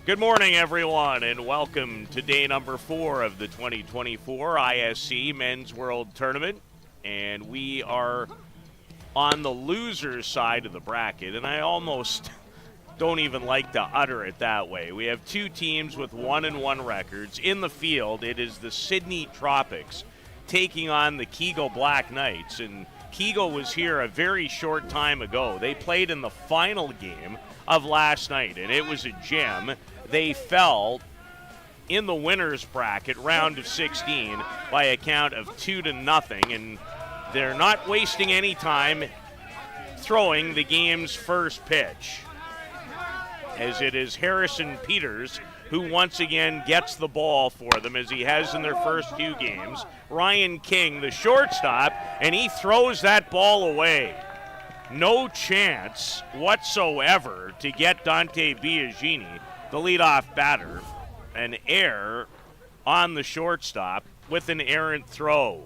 Good morning, everyone, and welcome to day number 4 of the 2024 ISC Men's World Tournament. And we are on the loser's side of the bracket, and I almost don't even like to utter it that way. We have two teams with 1-1 records. In the field, it is the Sydney Tropics taking on the Kegel Black Knights. And Kegel was here a very short time ago. They played in the final game of last night, and it was a gem. They fell in the winner's bracket, round of 16, by a count of 2-0, and they're not wasting any time throwing the game's first pitch, as it is Harrison Peters who once again gets the ball for them, as he has in their first two games. Ryan King, the shortstop, and he throws that ball away. No chance whatsoever to get Dante Biagini, the leadoff batter, an error on the shortstop with an errant throw.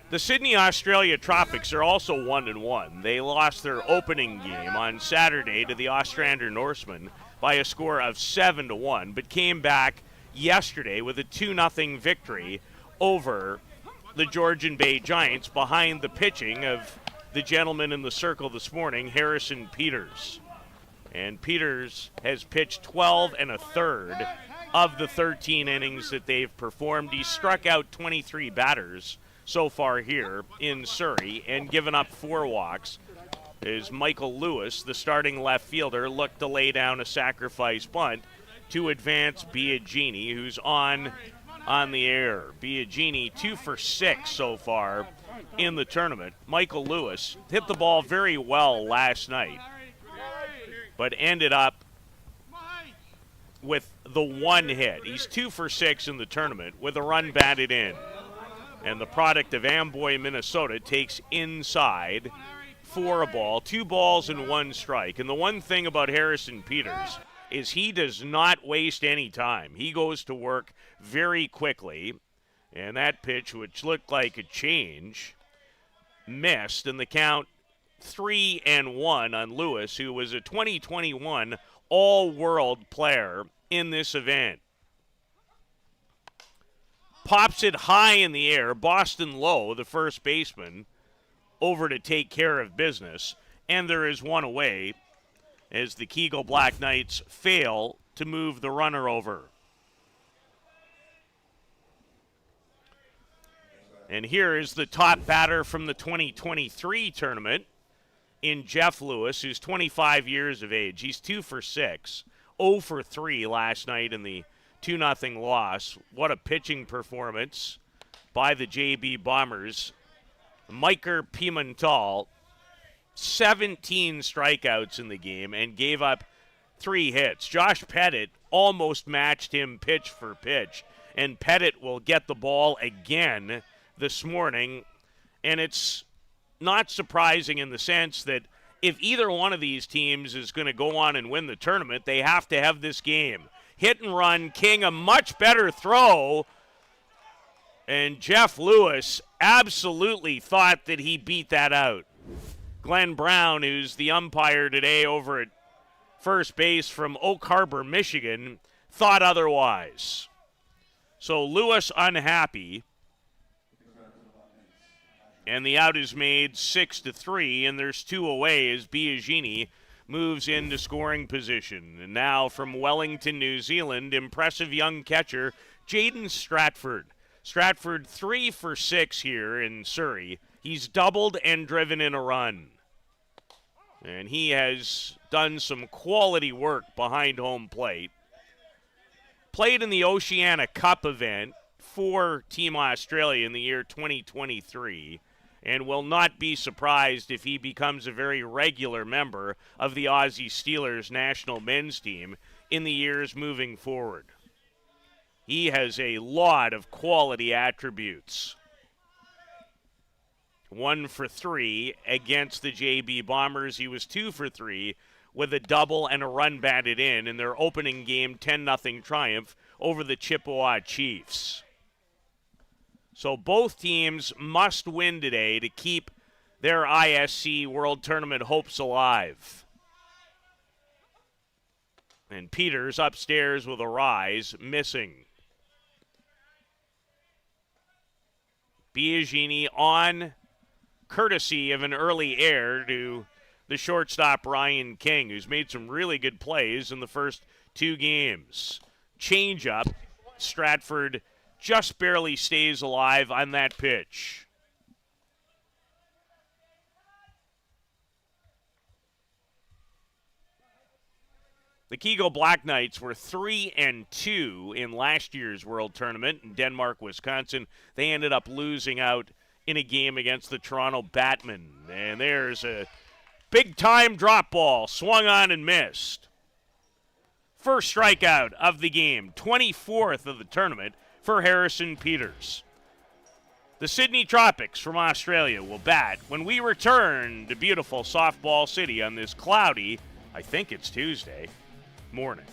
The Sydney, Australia Tropics are also 1-1. They lost their opening game on Saturday to the Ostrander Norsemen by a score of 7-1, but came back yesterday with a 2-0 victory over the Georgian Bay Giants behind the pitching of the gentleman in the circle this morning, Harrison Peters. And Peters has pitched 12 1/3 of the 13 innings that they've performed. He struck out 23 batters so far here in Surrey and given up 4 walks, as Michael Lewis, the starting left fielder, looked to lay down a sacrifice bunt to advance Biagini, who's on the air. Biagini 2 for 6 so far in the tournament. Michael Lewis hit the ball very well last night, but ended up with the one hit. He's 2 for 6 in the tournament with a run batted in. And the product of Amboy, Minnesota, takes inside for a ball, 2 balls and 1 strike. And the one thing about Harrison Peters is he does not waste any time. He goes to work very quickly. And that pitch, which looked like a change, missed. And the count 3-1 on Lewis, who was a 2021 all-world player in this event. Pops it high in the air. Boston Lowe, the first baseman, over to take care of business. And there is one away as the Kegel Black Knights fail to move the runner over. And here is the top batter from the 2023 tournament in Jeff Lewis, who's 25 years of age. He's 2 for 6, 0 for 3 last night in the 2-0 loss. What a pitching performance by the JB Bombers. Miker Pimental, 17 strikeouts in the game and gave up 3 hits. Josh Pettit almost matched him pitch for pitch, and Pettit will get the ball again this morning. And it's not surprising in the sense that if either one of these teams is going to go on and win the tournament, they have to have this game. Hit and run, King, a much better throw. And Jeff Lewis absolutely thought that he beat that out. Glenn Brown, who's the umpire today over at first base from Oak Harbor, Michigan, thought otherwise. So Lewis unhappy. And the out is made 6-3, and there's 2 away as Biagini moves into scoring position. And now from Wellington, New Zealand, impressive young catcher Jaden Stratford. Stratford 3 for 6 here in Surrey. He's doubled and driven in a run. And he has done some quality work behind home plate. Played in the Oceania Cup event for Team Australia in the year 2023. And will not be surprised if he becomes a very regular member of the Aussie Steelers national men's team in the years moving forward. He has a lot of quality attributes. 1 for 3 against the JB Bombers. He was 2 for 3 with a double and a run batted in their opening game 10-0 triumph over the Chippewa Chiefs. So both teams must win today to keep their ISC World Tournament hopes alive. And Peters upstairs with a rise, missing. Biagini on courtesy of an early error to the shortstop Ryan King, who's made some really good plays in the first 2 games. Changeup. Stratford just barely stays alive on that pitch. The Kegel Black Knights were 3-2 in last year's World Tournament in Denmark, Wisconsin. They ended up losing out in a game against the Toronto Batmen. And there's a big-time drop ball, swung on and missed. First strikeout of the game, 24th of the tournament for Harrison Peters. The Sydney Tropics from Australia will bat when we return to beautiful Softball City on this cloudy, I think it's Tuesday, morning.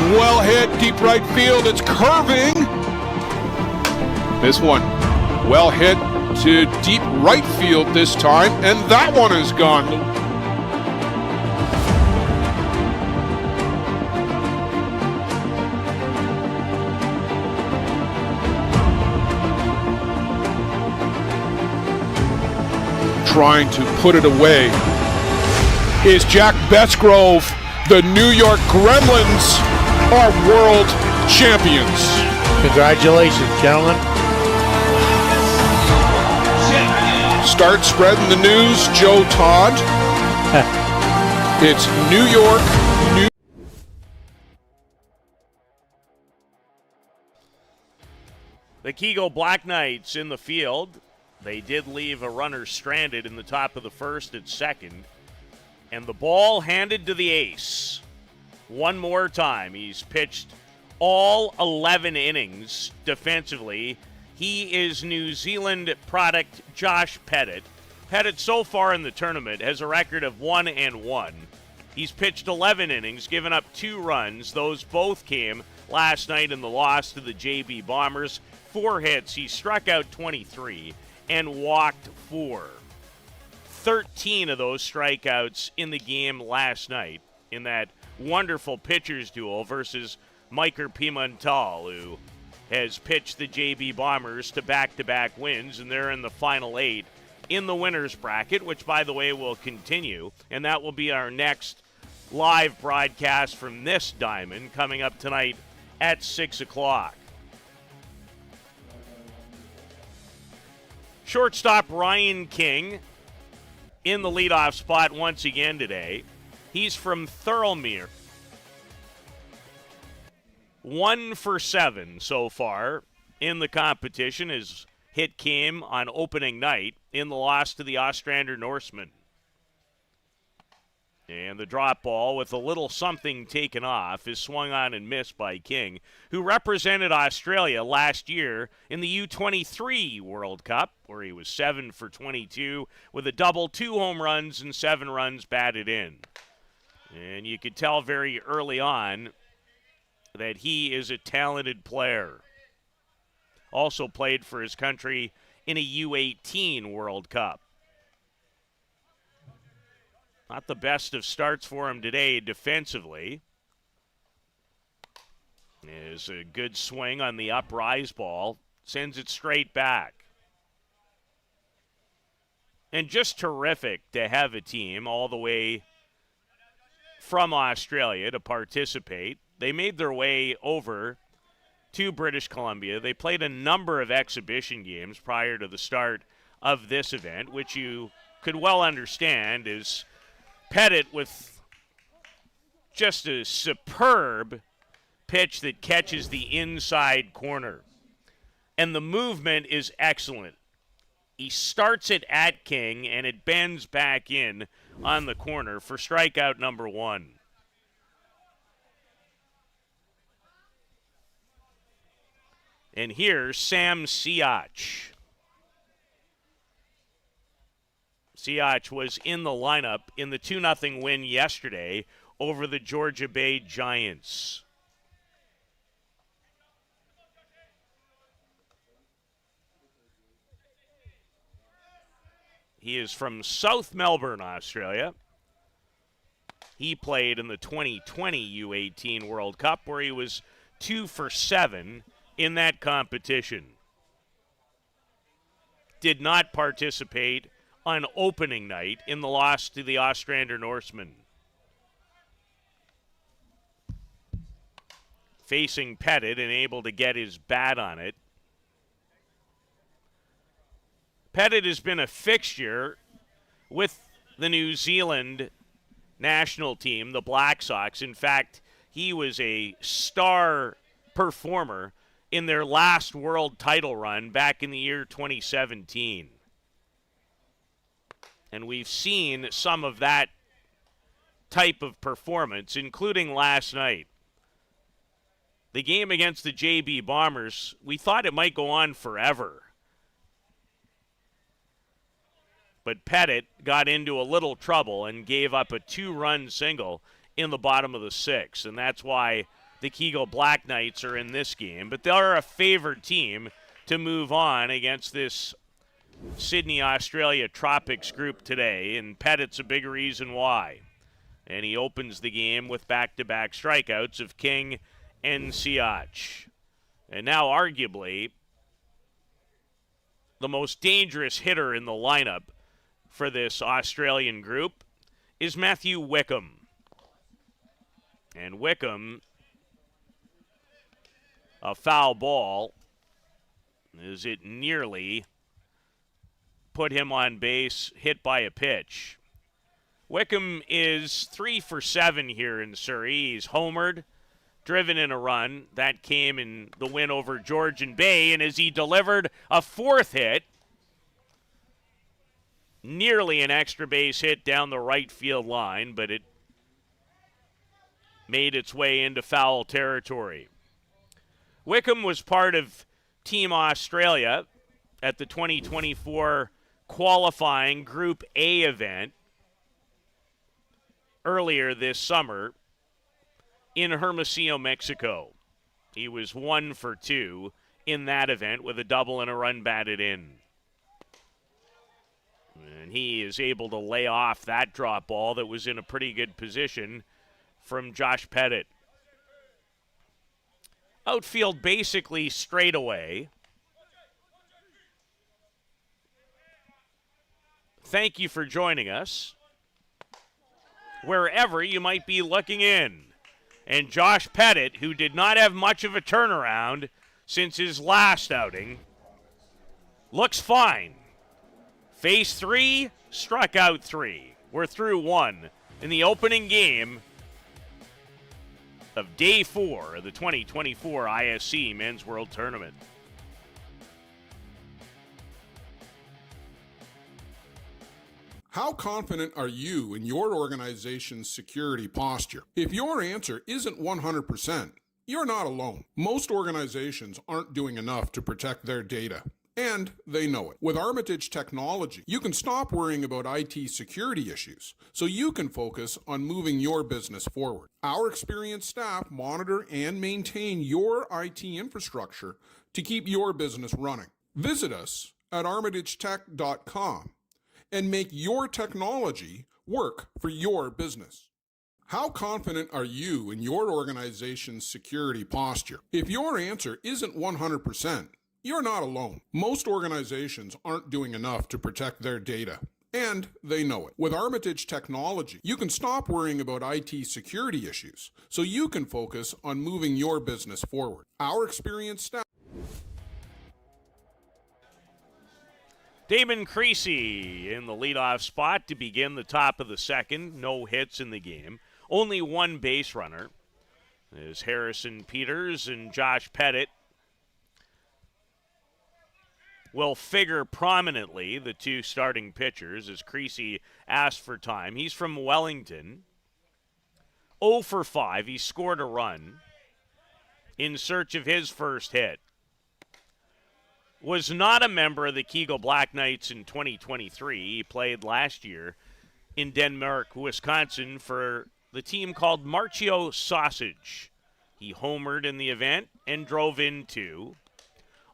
Well hit, deep right field, it's curving. This one, well hit to deep right field this time, and that one is gone. Trying to put it away is Jack Besgrove. The New York Gremlins are world champions. Congratulations, gentlemen. Start spreading the news, Joe Todd. It's New York. The Kegel Black Knights in the field. They did leave a runner stranded in the top of the first at second. And the ball handed to the ace. One more time. He's pitched all 11 innings defensively. He is New Zealand product Josh Pettit. Pettit so far in the tournament has a record of 1-1. He's pitched 11 innings, given up 2 runs. Those both came last night in the loss to the JB Bombers. 4 hits. He struck out 23 and walked 4. 13 of those strikeouts in the game last night in that wonderful pitcher's duel versus Maiker Pimentel, who has pitched the JB Bombers to back-to-back wins, and they're in the final 8 in the winner's bracket, which, by the way, will continue, and that will be our next live broadcast from this diamond coming up tonight at 6 o'clock. Shortstop Ryan King in the leadoff spot once again today. He's from Thirlmere. 1 for 7 so far in the competition. His hit came on opening night in the loss to the Ostrander Norsemen. And the drop ball with a little something taken off is swung on and missed by King, who represented Australia last year in the U23 World Cup, where he was 7 for 22 with a double, 2 home runs, and 7 runs batted in. And you could tell very early on that he is a talented player. Also played for his country in a U18 World Cup. Not the best of starts for him today defensively. Is a good swing on the uprise ball. Sends it straight back. And just terrific to have a team all the way from Australia to participate. They made their way over to British Columbia. They played a number of exhibition games prior to the start of this event, which you could well understand is Pettit with just a superb pitch that catches the inside corner. And the movement is excellent. He starts it at King, and it bends back in on the corner for strikeout number 1. And here's Sam Siach. Siach was in the lineup in the 2-0 win yesterday over the Georgia Bay Giants. He is from South Melbourne, Australia. He played in the 2020 U18 World Cup where he was 2 for 7 in that competition. Did not participate on opening night in the loss to the Ostrander Norsemen. Facing Pettit and able to get his bat on it. Pettit has been a fixture with the New Zealand national team, the Black Sox. In fact, he was a star performer in their last world title run back in the year 2017. And we've seen some of that type of performance, including last night. The game against the JB Bombers, we thought it might go on forever. But Pettit got into a little trouble and gave up a 2-run single in the bottom of the 6th. And that's why the Kegel Black Knights are in this game. But they're a favored team to move on against this Sydney, Australia Tropics group today. And Pettit's a big reason why. And he opens the game with back-to-back strikeouts of King and Siach. And now arguably the most dangerous hitter in the lineup for this Australian group is Matthew Wickham. And Wickham, a foul ball, as it nearly put him on base, hit by a pitch. Wickham is 3 for 7 here in Surrey. He's homered, driven in a run. That came in the win over Georgian Bay, and as he delivered a 4th hit, nearly an extra base hit down the right field line, but it made its way into foul territory. Wickham was part of Team Australia at the 2024 qualifying Group A event earlier this summer in Hermosillo, Mexico. He was 1 for 2 in that event with a double and a run batted in. And he is able to lay off that drop ball that was in a pretty good position from Josh Pettit. Outfield basically straight away. Thank you for joining us, wherever you might be looking in. And Josh Pettit, who did not have much of a turnaround since his last outing, looks fine. Phase 3, struck out 3. We're through 1 in the opening game of Day 4 of the 2024 ISC Men's World Tournament. How confident are you in your organization's security posture? If your answer isn't 100%, you're not alone. Most organizations aren't doing enough to protect their data, and they know it. With Armitage technology, you can stop worrying about IT security issues so you can focus on moving your business forward. Our experienced staff monitor and maintain your IT infrastructure to keep your business running. Visit us at armitagetech.com and make your technology work for your business. How confident are you in your organization's security posture? If your answer isn't 100%, you're not alone. Most organizations aren't doing enough to protect their data, and they know it. With Armitage technology, you can stop worrying about IT security issues so you can focus on moving your business forward. Our experienced staff. Damon Creasy in the leadoff spot to begin the top of the second. No hits in the game. Only one base runner is Harrison Peters, and Josh Pettit will figure prominently, the two starting pitchers, as Creasy asked for time. He's from Wellington. 0 for 5. He scored a run in search of his first hit. was not a member of the Kegel Black Knights in 2023. He played last year in Denmark, Wisconsin for the team called Marchio Sausage. He homered in the event and drove in two.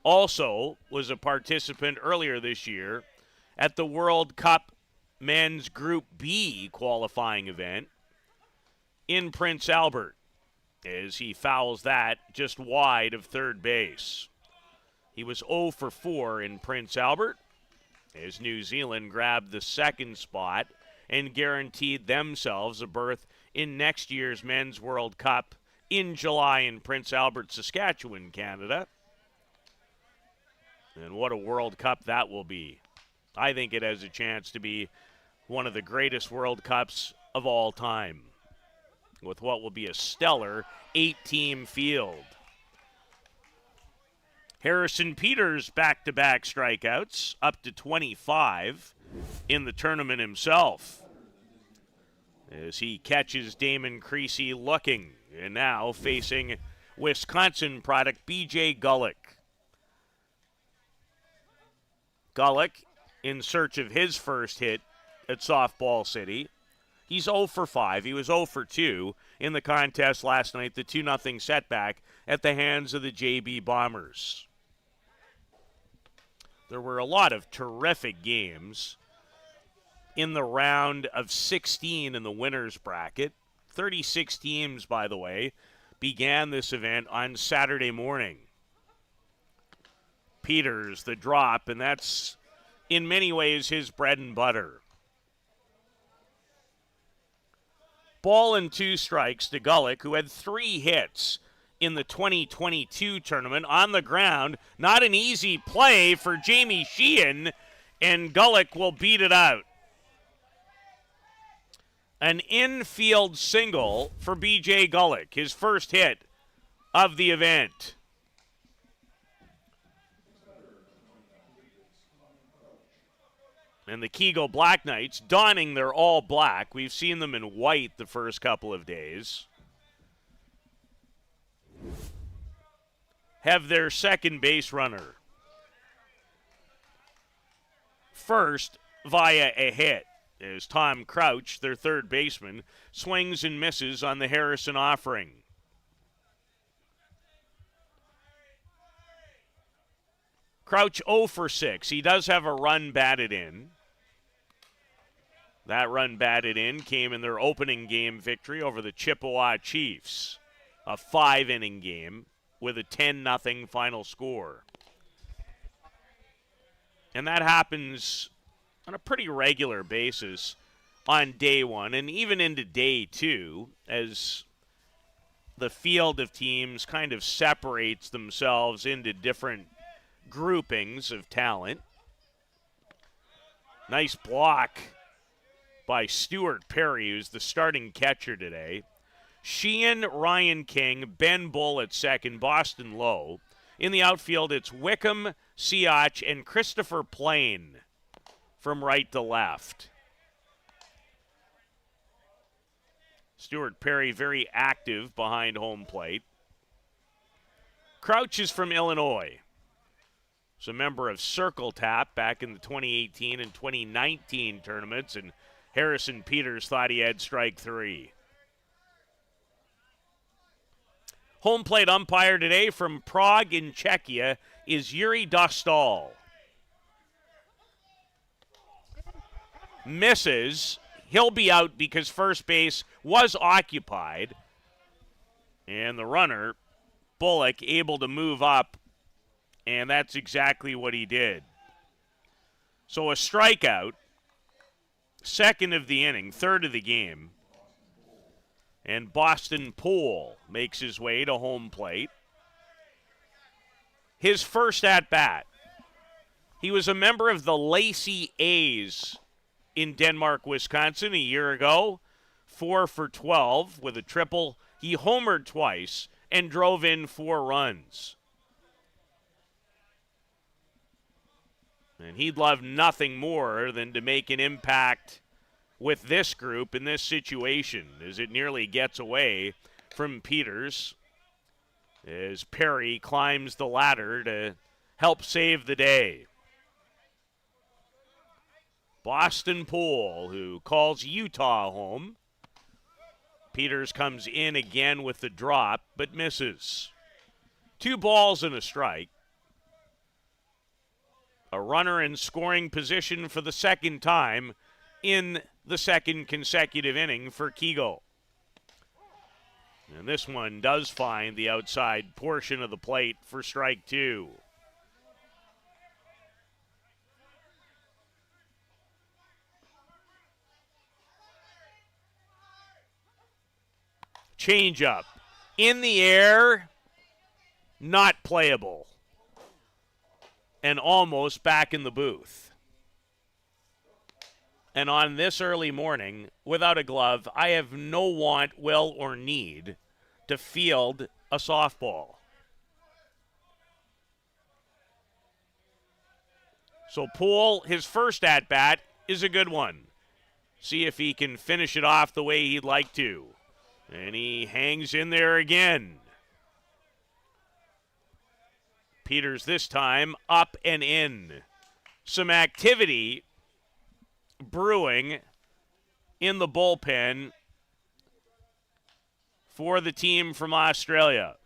Also was a participant earlier this year at the World Cup Men's Group B qualifying event in Prince Albert, as he fouls that just wide of third base. He was 0 for 4 in Prince Albert, as New Zealand grabbed the second spot and guaranteed themselves a berth in next year's Men's World Cup in July in Prince Albert, Saskatchewan, Canada. And what a World Cup that will be. I think it has a chance to be one of the greatest World Cups of all time, with what will be a stellar 8-team field. Harrison Peters back-to-back strikeouts, up to 25 in the tournament himself, as he catches Damon Creasy looking, and now facing Wisconsin product B.J. Gullick. Gullick in search of his first hit at Softball City. He's 0 for 5. He was 0 for 2 in the contest last night, the 2-0 setback at the hands of the JB Bombers. There were a lot of terrific games in the round of 16 in the winners bracket. 36 teams, by the way, began this event on Saturday morning. Peters, the drop, and that's in many ways his bread and butter. Ball and 2 strikes to Gullick, who had 3 hits in the 2022 tournament on the ground. Not an easy play for Jamie Sheehan, and Gullick will beat it out. An infield single for B.J. Gullick, his first hit of the event. And the Kegel Black Knights donning their all black. We've seen them in white the first couple of days. Have their second base runner first via a hit, as Tom Crouch, their third baseman, swings and misses on the Harrison offering. Crouch 0 for 6. He does have a run batted in. That run batted in came in their opening game victory over the Chippewa Chiefs, a 5-inning game with a 10-0 final score. And that happens on a pretty regular basis on day one and even into day two, as the field of teams kind of separates themselves into different groupings of talent. Nice block by Stuart Perry, who's the starting catcher today. Sheehan, Ryan King, Ben Bull at second, Boston Lowe. In the outfield, it's Wickham, Siach, and Christopher Plain from right to left. Stuart Perry very active behind home plate. Crouch is from Illinois. He's a member of Circle Tap back in the 2018 and 2019 tournaments, and Harrison Peters thought he had strike 3. Home plate umpire today from Prague in Czechia is Yuri Dostal. Misses. He'll be out because first base was occupied. And the runner, Bullock, able to move up, and that's exactly what he did. So a strikeout, second of the inning, third of the game. And Boston Poole makes his way to home plate. His first at-bat. He was a member of the Lacey A's in Denmark, Wisconsin a year ago. 4 for 12 with a triple. He homered twice and drove in 4 runs. And he'd love nothing more than to make an impact with this group in this situation, as it nearly gets away from Peters, as Perry climbs the ladder to help save the day. Boston Poole, who calls Utah home. Peters comes in again with the drop, but misses. 2 balls and a strike. A runner in scoring position for the second time in the second consecutive inning for Kegel. And this one does find the outside portion of the plate for strike 2. Changeup in the air, not playable, and almost back in the booth. And on this early morning, without a glove, I have no want, will, or need to field a softball. So Poole, his first at-bat is a good one. See if he can finish it off the way he'd like to. And he hangs in there again. Peters this time up and in. Some activity brewing in the bullpen for the team from Australia.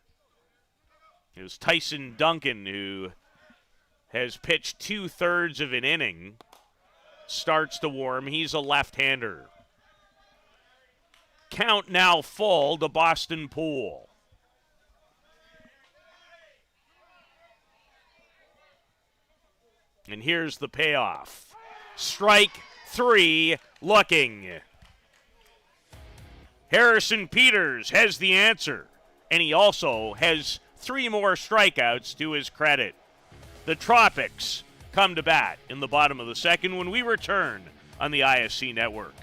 It was Tyson Duncan, who has pitched 2/3 of an inning, starts to warm. He's a left-hander. Count now full to Boston Poole. And here's the payoff. Strike 3 looking. Harrison Peters has the answer, and he also has 3 more strikeouts to his credit. The Tropics come to bat in the bottom of the second when we return on the ISC Network.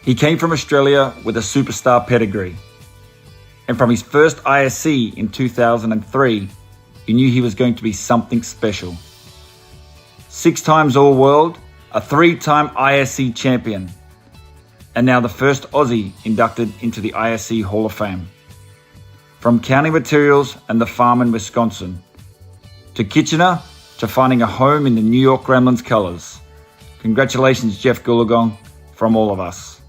He came from Australia with a superstar pedigree. And from his first ISC in 2003, you knew he was going to be something special. 6 times All-World, a 3-time ISC champion, and now the first Aussie inducted into the ISC Hall of Fame. From counting materials and the farm in Wisconsin, to Kitchener, to finding a home in the New York Gremlins colors. Congratulations, Jeff Goolagong, from all of us.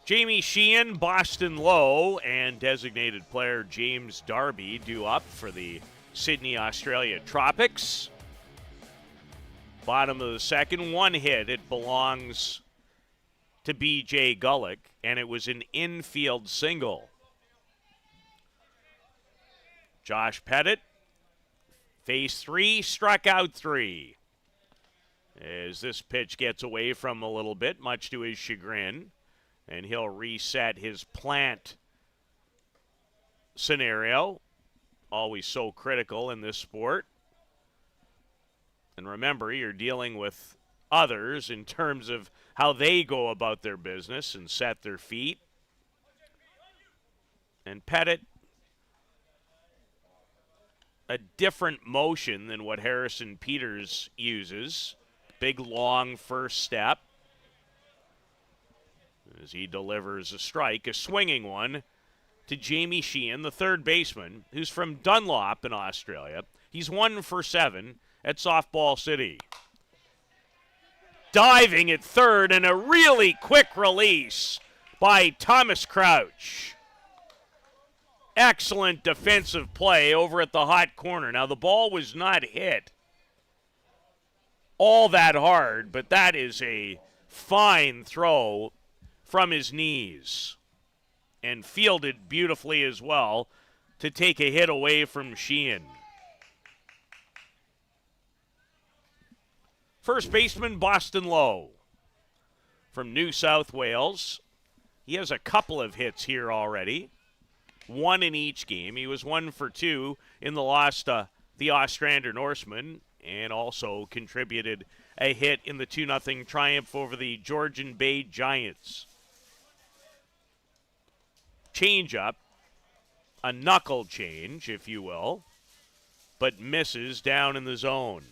Jamie Sheehan, Boston Low, and designated player James Darby due up for the Sydney, Australia Tropics. Bottom of the second, 1 hit. It belongs to B.J. Gullick, and it was an infield single. Josh Pettit, phase 3, struck out 3. As this pitch gets away from him a little bit, much to his chagrin. And he'll reset his plant scenario. Always so critical in this sport. And remember, you're dealing with others in terms of how they go about their business and set their feet. And Pettit, a different motion than what Harrison Peters uses. Big, long first step. As he delivers a strike, a swinging one, to Jamie Sheehan, the third baseman, who's from Dunlop in Australia. He's 1 for 7 at Softball City. Diving at third, and a really quick release by Thomas Crouch. Excellent defensive play over at the hot corner. Now, the ball was not hit all that hard, but that is a fine throw from his knees, and fielded beautifully as well to take a hit away from Sheehan. First baseman Boston Low from New South Wales, He has a couple of hits here already, one in each game. He was 1 for 2 in the loss to the Ostrander Norsemen, and also contributed a hit in the 2-0 triumph over the Georgian Bay Giants. Change-up, a knuckle change, if you will, but misses down in the zone.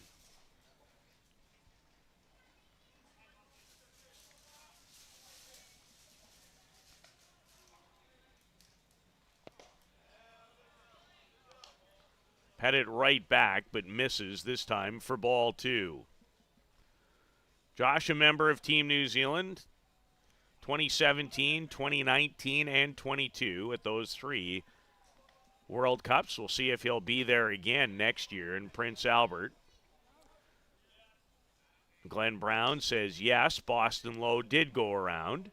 Had it right back, but misses this time for ball 2. Josh, a member of Team New Zealand, 2017, 2019, and 22 at those 3 World Cups. We'll see if he'll be there again next year in Prince Albert. Glenn Brown says yes, Boston Lowe did go around.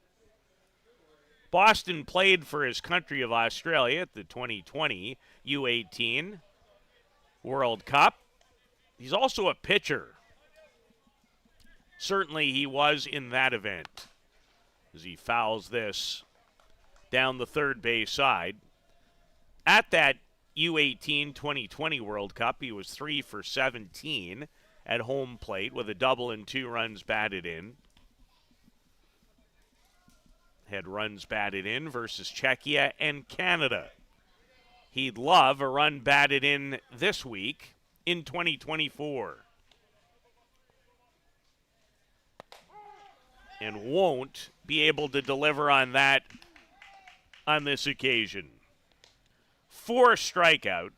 Boston played for his country of Australia at the 2020 U18 World Cup. He's also a pitcher. Certainly he was in that event as he fouls this down the third base side. At that U18 2020 World Cup, he was 3 for 17 at home plate with a double and 2 runs batted in. Had runs batted in versus Czechia and Canada. He'd love a run batted in this week in 2024. And won't be able to deliver on that on this occasion. 4 strikeout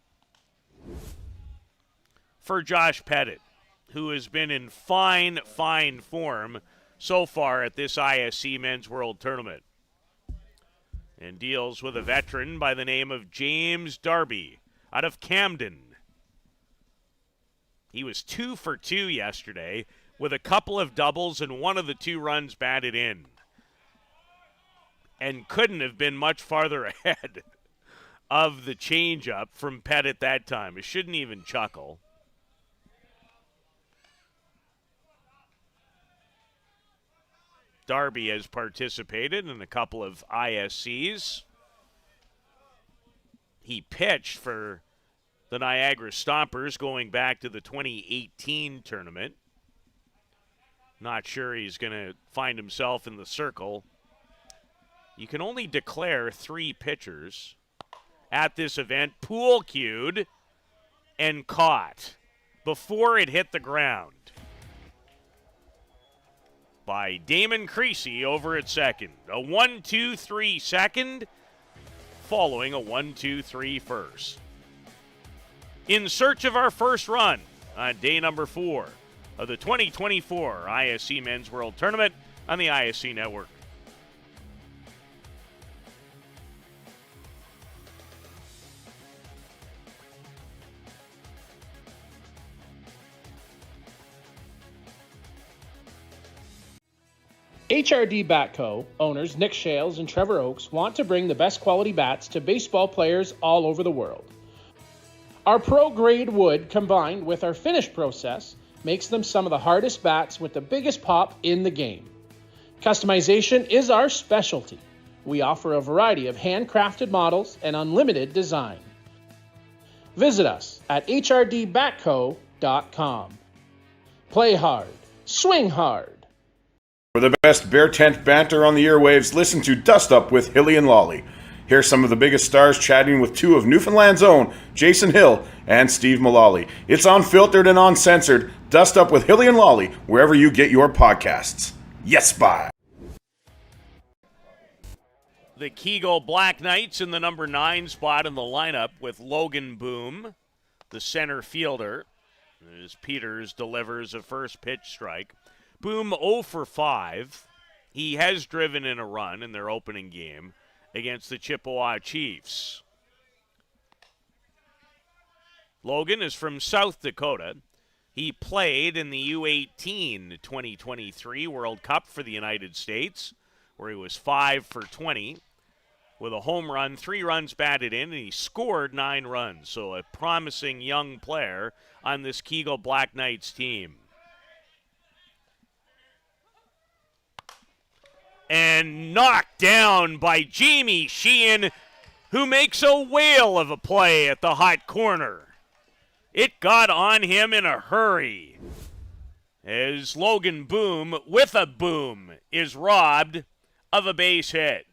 for Josh Pettit, who has been in fine form so far at this ISC Men's World Tournament, and deals with a veteran by the name of James Darby out of Camden. He was 2 for 2 yesterday with a couple of doubles and one of the 2 runs batted in, and couldn't have been much farther ahead of the changeup from Pettit that time. It shouldn't even chuckle. Darby has participated in a couple of ISCs. He pitched for the Niagara Stompers going back to the 2018 tournament. Not sure he's going to find himself in the circle. You can only declare 3 pitchers at this event. Pool cued and caught before it hit the ground by Damon Creasy over at second. A 1-2-3 second following a 1-2-3 first. In search of our first run on day number 4 of the 2024 ISC Men's World Tournament on the ISC Network. HRD Bat Co. owners Nick Shales and Trevor Oakes want to bring the best quality bats to baseball players all over the world. Our pro-grade wood combined with our finish process makes them some of the hardest bats with the biggest pop in the game. Customization is our specialty. We offer a variety of handcrafted models and unlimited design. Visit us at hrdbatco.com. Play hard, swing hard. For the best Bear Tent banter on the airwaves, listen to Dust Up with Hilly and Lolly. Here's some of the biggest stars chatting with 2 of Newfoundland's own, Jason Hill and Steve Mullally. It's unfiltered and uncensored. Dust Up with Hilly and Lolly, wherever you get your podcasts. Yes, bye. The Kegel Black Knights in the number 9 spot in the lineup with Logan Boom, the center fielder, as Peters delivers a first pitch strike. Boom 0 for 5. He has driven in a run in their opening game against the Chippewa Chiefs. Logan is from South Dakota. He played in the U18 2023 World Cup for the United States, where he was 5 for 20 with a home run, 3 runs batted in, and he scored 9 runs. So a promising young player on this Kegel Black Knights team. and knocked down by Jamie Sheehan, who makes a whale of a play at the hot corner. It got on him in a hurry as Logan Boom, with a boom, is robbed of a base hit.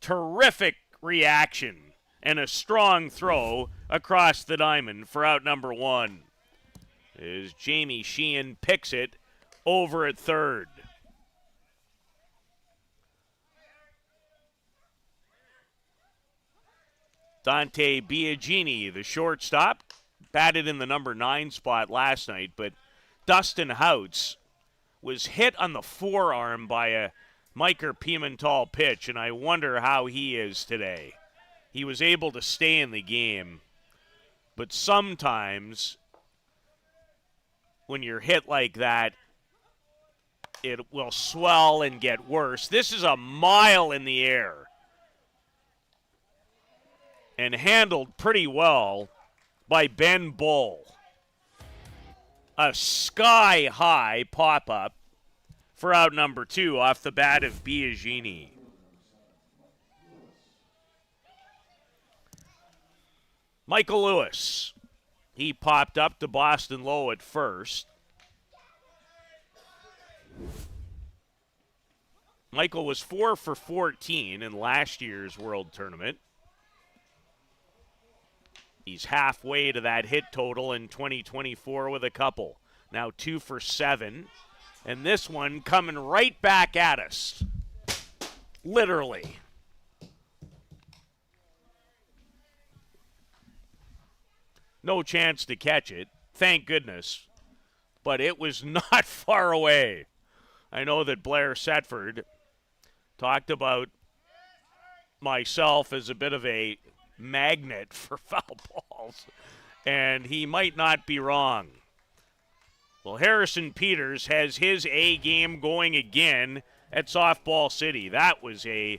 Terrific reaction and a strong throw across the diamond for out number one as Jamie Sheehan picks it over at third. Dante Biagini, the shortstop, batted in the number 9 spot last night, but Dustin Houts was hit on the forearm by a Miker Pimental pitch, and I wonder how he is today. He was able to stay in the game, but sometimes when you're hit like that, it will swell and get worse. This is a mile in the air and handled pretty well by Ben Bull. A sky-high pop-up for out number 2 off the bat of Biagini. Michael Lewis. He popped up to Boston Low at first. Michael was 4 for 14 in last year's World Tournament. He's halfway to that hit total in 2024 with a couple. Now 2 for 7. And this one coming right back at us. Literally. No chance to catch it, thank goodness. But it was not far away. I know that Blair Setford talked about myself as a bit of a magnet for foul balls, and he might not be wrong. Well, Harrison Peters has his A game going again at Softball City. That was a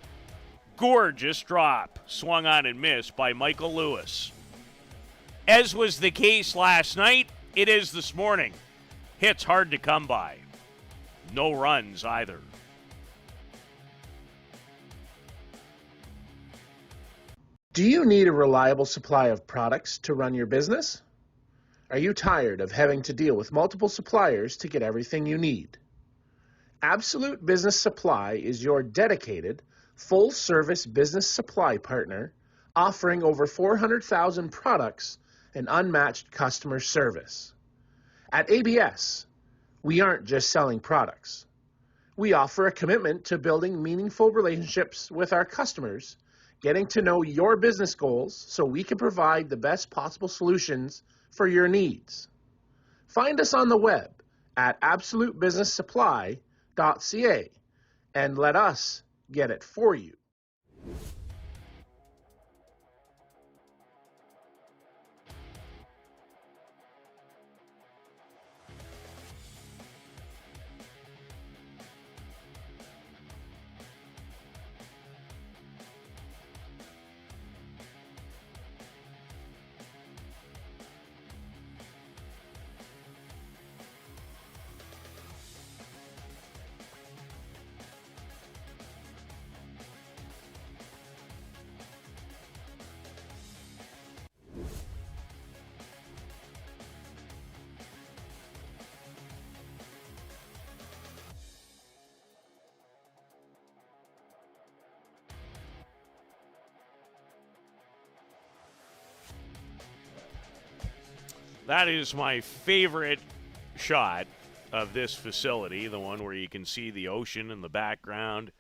gorgeous drop, swung on and missed by Michael Lewis. As was the case last night, it is this morning. Hits hard to come by. No runs either. Do you need a reliable supply of products to run your business? Are you tired of having to deal with multiple suppliers to get everything you need? Absolute Business Supply is your dedicated, full-service business supply partner offering over 400,000 products and unmatched customer service. At ABS, we aren't just selling products. We offer a commitment to building meaningful relationships with our customers, getting to know your business goals so we can provide the best possible solutions for your needs. Find us on the web at absolutebusinesssupply.ca and let us get it for you. That is my favorite shot of this facility, the one where you can see the ocean in the background.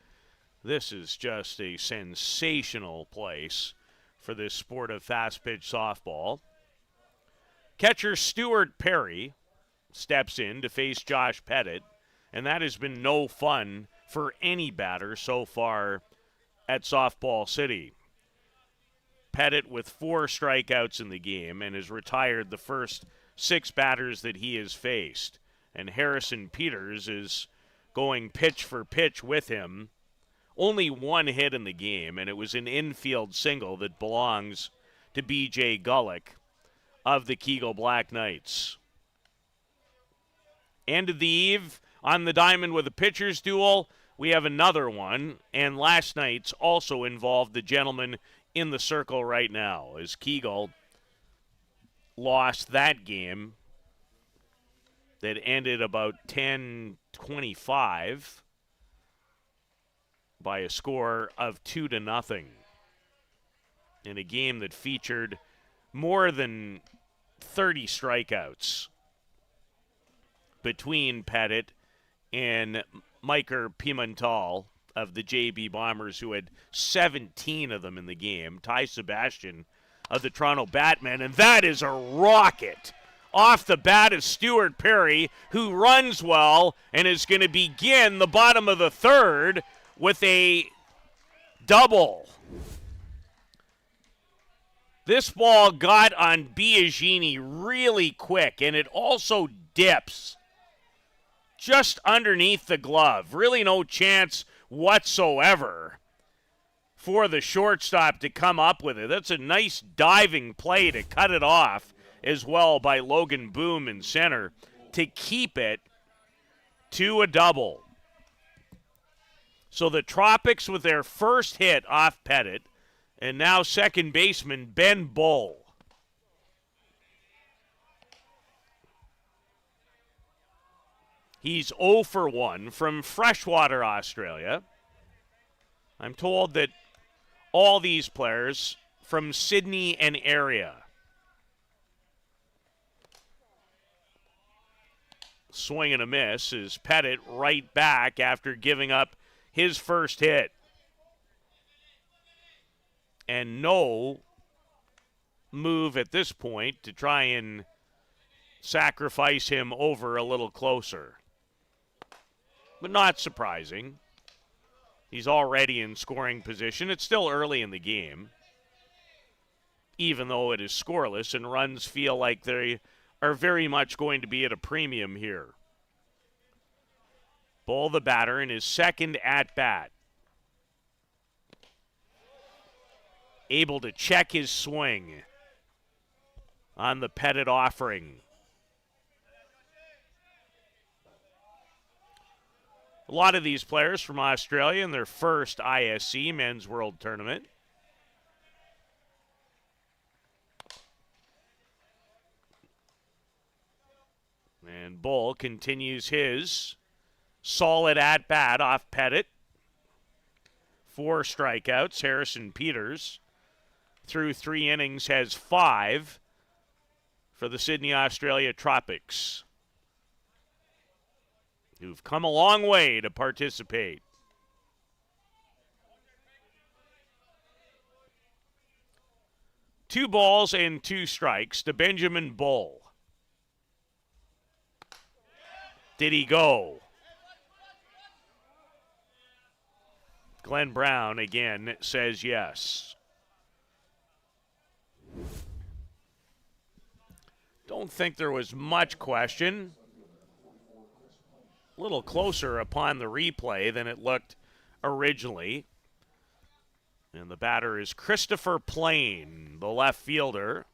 This is just a sensational place for this sport of fast pitch softball. Catcher Stuart Perry steps in to face Josh Pettit, and that has been no fun for any batter so far at Softball City. Pettit with 4 strikeouts in the game and has retired the first 6 batters that he has faced. And Harrison Peters is going pitch for pitch with him. Only 1 hit in the game, and it was an infield single that belongs to B.J. Gullick of the Kegel Black Knights. End of the eve On the diamond with a pitcher's duel, we have another one, and last night's also involved the gentleman in the circle right now, as Kegel lost that game that ended about 10-25 by a score of 2-0 in a game that featured more than 30 strikeouts between Pettit and Maiker Pimental of the JB Bombers, who had 17 of them in the game. Ty Sebastian of the Toronto Batmen, and that is a rocket off the bat of Stuart Perry, who runs well and is going to begin the bottom of the third with a double. This ball got on Biagini really quick, and it also dips just underneath the glove. Really no chance whatsoever for the shortstop to come up with it. That's a nice diving play to cut it off as well by Logan Boom in center to keep it to a double. So the Tropics with their first hit off Pettit, and now second baseman Ben Bull. He's 0 for 1 from Freshwater, Australia. I'm told that all these players from Sydney and area. Swing and a miss is Pettit right back after giving up his first hit. And no move at this point to try and sacrifice him over a little closer. But not surprising. He's already in scoring position. It's still early in the game, even though it is scoreless, and runs feel like they are very much going to be at a premium here. Bull, the batter, in his second at-bat. Able to check his swing on the Pettit offering. A lot of these players from Australia in their first ISC Men's World Tournament. And Bull continues his solid at-bat off Pettit. 4 strikeouts. Harrison Peters, through 3 innings, has 5 for the Sydney, Australia Tropics, who've come a long way to participate. Two balls and 2 strikes to Benjamin Bull. Did he go? Glenn Brown again says yes. Don't think there was much question. A little closer upon the replay than it looked originally. And the batter is Christopher Plain, the left fielder.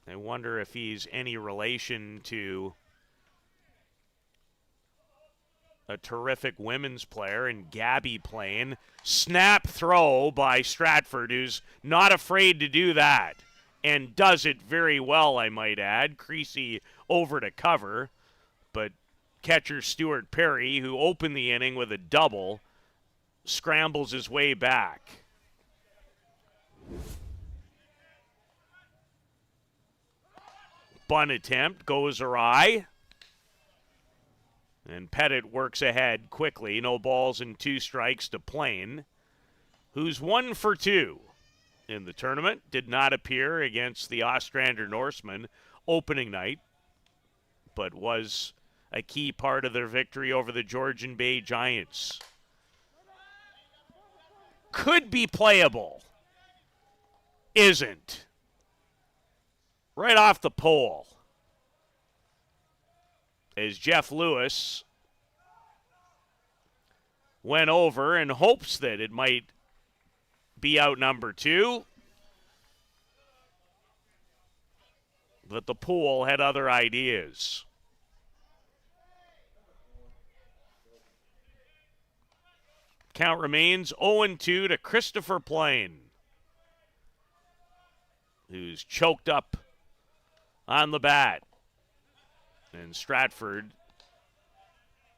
I wonder if he's any relation to a terrific women's player in Gabby Plain. Snap throw by Stratford, who's not afraid to do that, and does it very well, I might add. Creasy over to cover, but catcher Stuart Perry, who opened the inning with a double, scrambles his way back. Bunt attempt goes awry. And Pettit works ahead quickly. No balls and 2 strikes to Plain, who's 1 for 2 in the tournament. Did not appear against the Ostrander Norsemen opening night, but was a key part of their victory over the Georgian Bay Giants. Could be playable. Isn't. Right off the pole. As Jeff Lewis went over in hopes that it might be out number 2. But the pool had other ideas. count remains 0-2 to Christopher Plain, who's choked up on the bat. And Stratford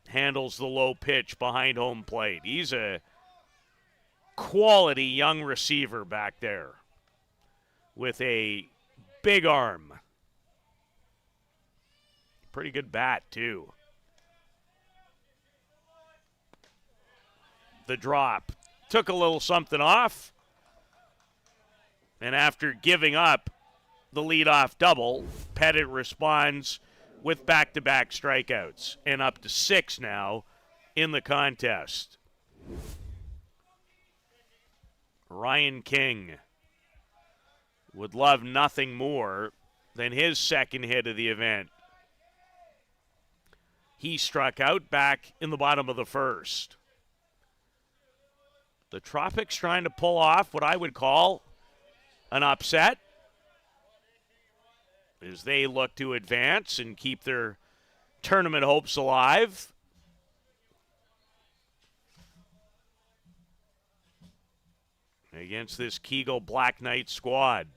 handles the low pitch behind home plate. He's a quality young receiver back there with a big arm. Pretty good bat, too. The drop took a little something off. And after giving up the leadoff double, Pettit responds with back-to-back strikeouts and up to 6 now in the contest. Ryan King would love nothing more than his second hit of the event. He struck out back in the bottom of the first. The Tropics trying to pull off what I would call an upset as they look to advance and keep their tournament hopes alive. Against this Kegel Black Knight squad.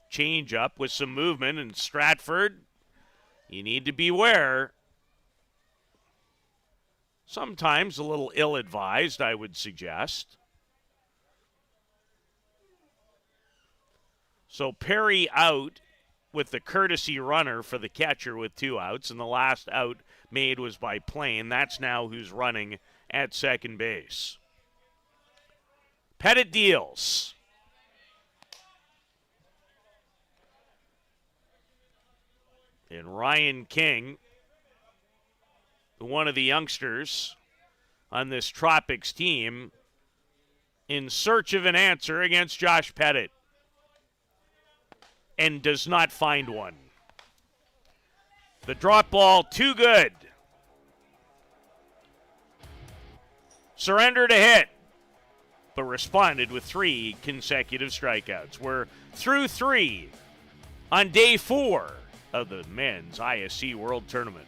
Change up with some movement, and Stratford, you need to beware. Sometimes a little ill-advised, I would suggest. So Perry out with the courtesy runner for the catcher with 2 outs, and the last out made was by Plain. That's now who's running at second base. Pettit deals. And Ryan King, one of the youngsters on this Tropics team, in search of an answer against Josh Pettit, and does not find one. The drop ball, too good. Surrendered a hit, but responded with 3 consecutive strikeouts. We're through 3 on day 4 of the men's ISC World Tournament.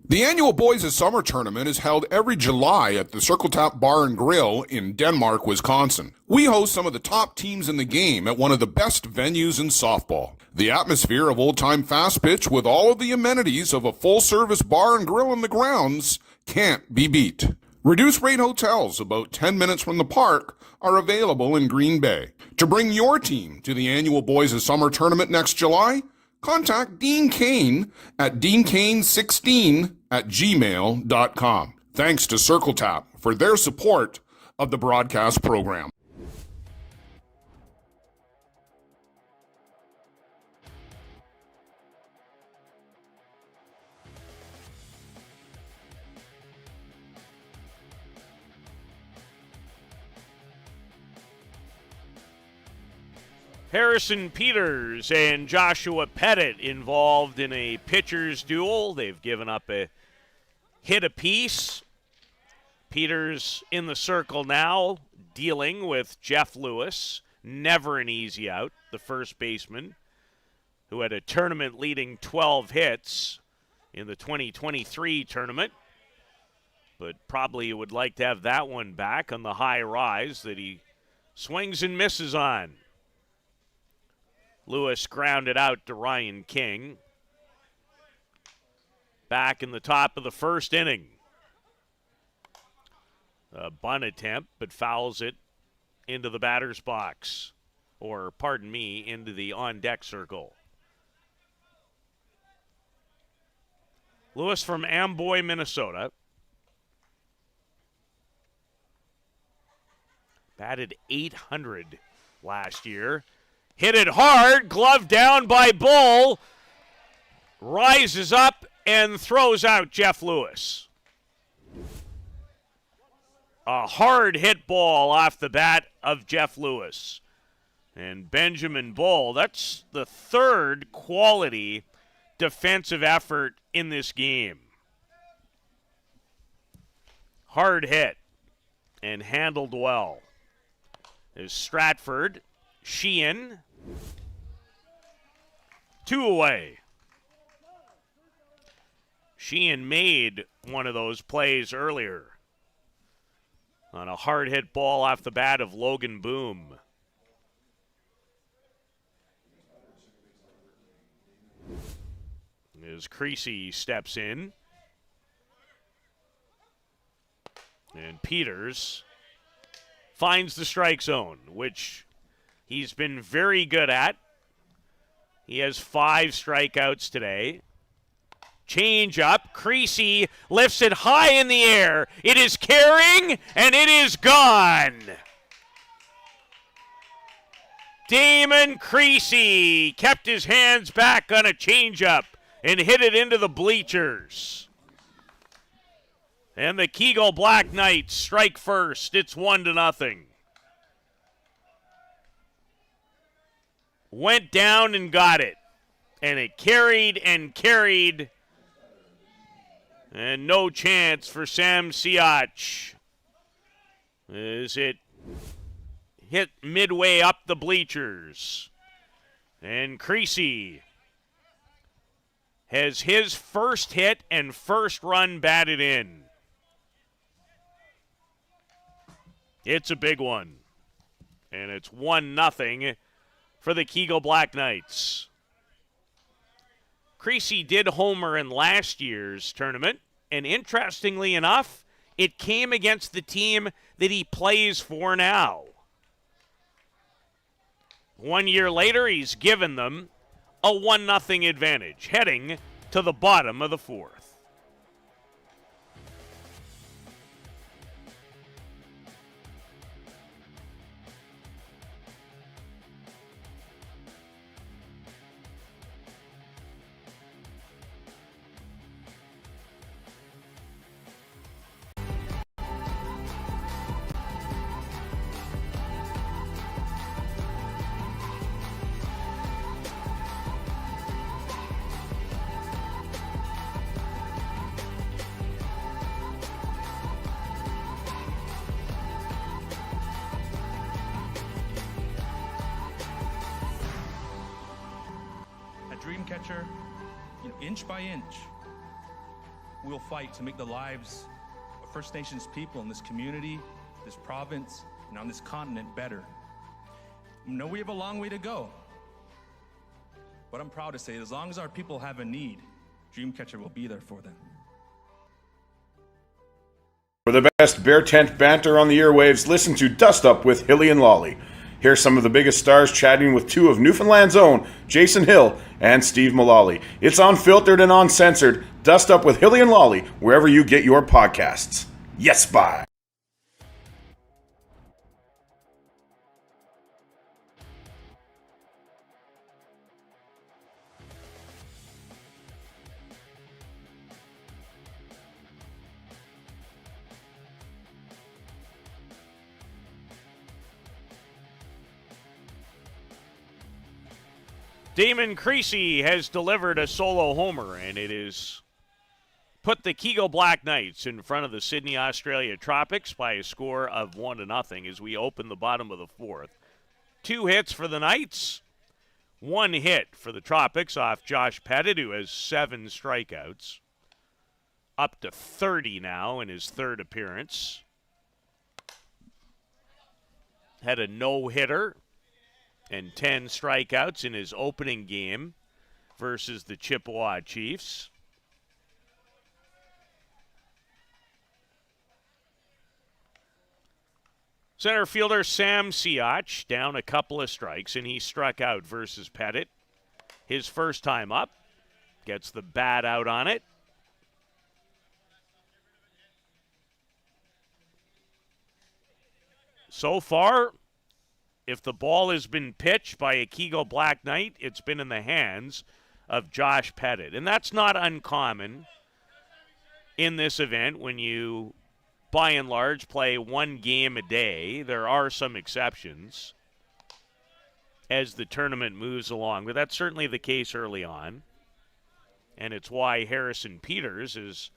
The annual Boys of Summer tournament is held every July at the Circle Tap Bar and Grill in Denmark, Wisconsin. We host some of the top teams in the game at one of the best venues in softball. The atmosphere of old-time fast pitch with all of the amenities of a full-service bar and grill in the grounds can't be beat. Reduced-rate hotels about 10 minutes from the park are available in Green Bay. To bring your team to the annual Boys of Summer tournament next July, contact Dean Kane at deankane16@gmail.com. Thanks to Circle Tap for their support of the broadcast program. Harrison Peters and Joshua Pettit involved in a pitcher's duel. They've given up a hit apiece. Peters in the circle now, dealing with Jeff Lewis. Never an easy out, the first baseman, who had a tournament-leading 12 hits in the 2023 tournament, but probably would like to have that one back on the high rise that he swings and misses on. Lewis grounded out to Ryan King. Back in the top of the first inning. A bunt attempt, but fouls it into the batter's box. Or, pardon me, into the on-deck circle. Lewis from Amboy, Minnesota. Batted .800 last year. Hit it hard, glove down by Bull. Rises up and throws out Jeff Lewis. A hard hit ball off the bat of Jeff Lewis. And Benjamin Bull, that's the third quality defensive effort in this game. Hard hit. and handled well. There's Stratford, Sheehan, 2 away. Sheehan made one of those plays earlier on a hard-hit ball off the bat of Logan Boom. As Creasy steps in. And Peters finds the strike zone, which he's been very good at. He has 5 strikeouts today. Change up. Creasy lifts it high in the air. It is carrying, and it is gone. Damon Creasy kept his hands back on a changeup and hit it into the bleachers. And the Kegel Black Knights strike first. It's 1-0. Went down and got it. And it carried and carried. And no chance for Sam Siach. As it hit midway up the bleachers. And Creasy has his first hit and first run batted in. It's a big one. And it's 1-0 for the Kegel Black Knights. Creasy did homer in last year's tournament, and interestingly enough, it came against the team that he plays for now. 1 year later, he's given them a 1-0 advantage, heading to the bottom of the 4th. Dreamcatcher, inch by inch, we'll fight to make the lives of First Nations people in this community, this province, and on this continent better. I know we have a long way to go, but I'm proud to say as long as our people have a need, Dreamcatcher will be there for them. For the best Bear Tent banter on the airwaves, listen to Dust Up with Hilly and Lolly. Here's some of the biggest stars chatting with 2 of Newfoundland's own, Jason Hill and Steve Mullally. It's unfiltered and uncensored. Dust Up with Hilly and Lolly, wherever you get your podcasts. Yes, bye. Damon Creasy has delivered a solo homer, and it has put the Kegel Black Knights in front of the Sydney, Australia Tropics by a score of 1-0 as we open the bottom of the 4th. 2 hits for the Knights, 1 hit for the Tropics off Josh Pettit, who has 7 strikeouts. Up to 30 now in his 3rd appearance. Had a no-hitter and 10 strikeouts in his opening game versus the Chippewa Chiefs. Center fielder Sam Siach down a couple of strikes, and he struck out versus Pettit. His first time up, gets the bat out on it. So far, if the ball has been pitched by a Kegel Black Knight, it's been in the hands of Josh Pettit. And that's not uncommon in this event when you, by and large, play 1 game a day. There are some exceptions as the tournament moves along, but that's certainly the case early on. And it's why Harrison Peters has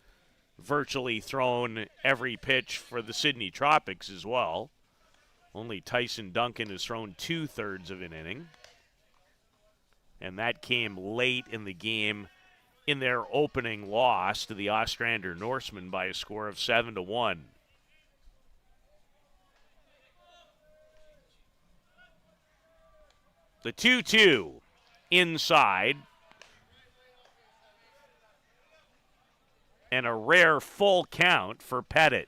virtually thrown every pitch for the Sydney Tropics as well. Only Tyson Duncan has thrown 2/3 of an inning. And that came late in the game in their opening loss to the Ostrander Norsemen by a score of 7-1. The 2-2 inside. And a rare full count for Pettit.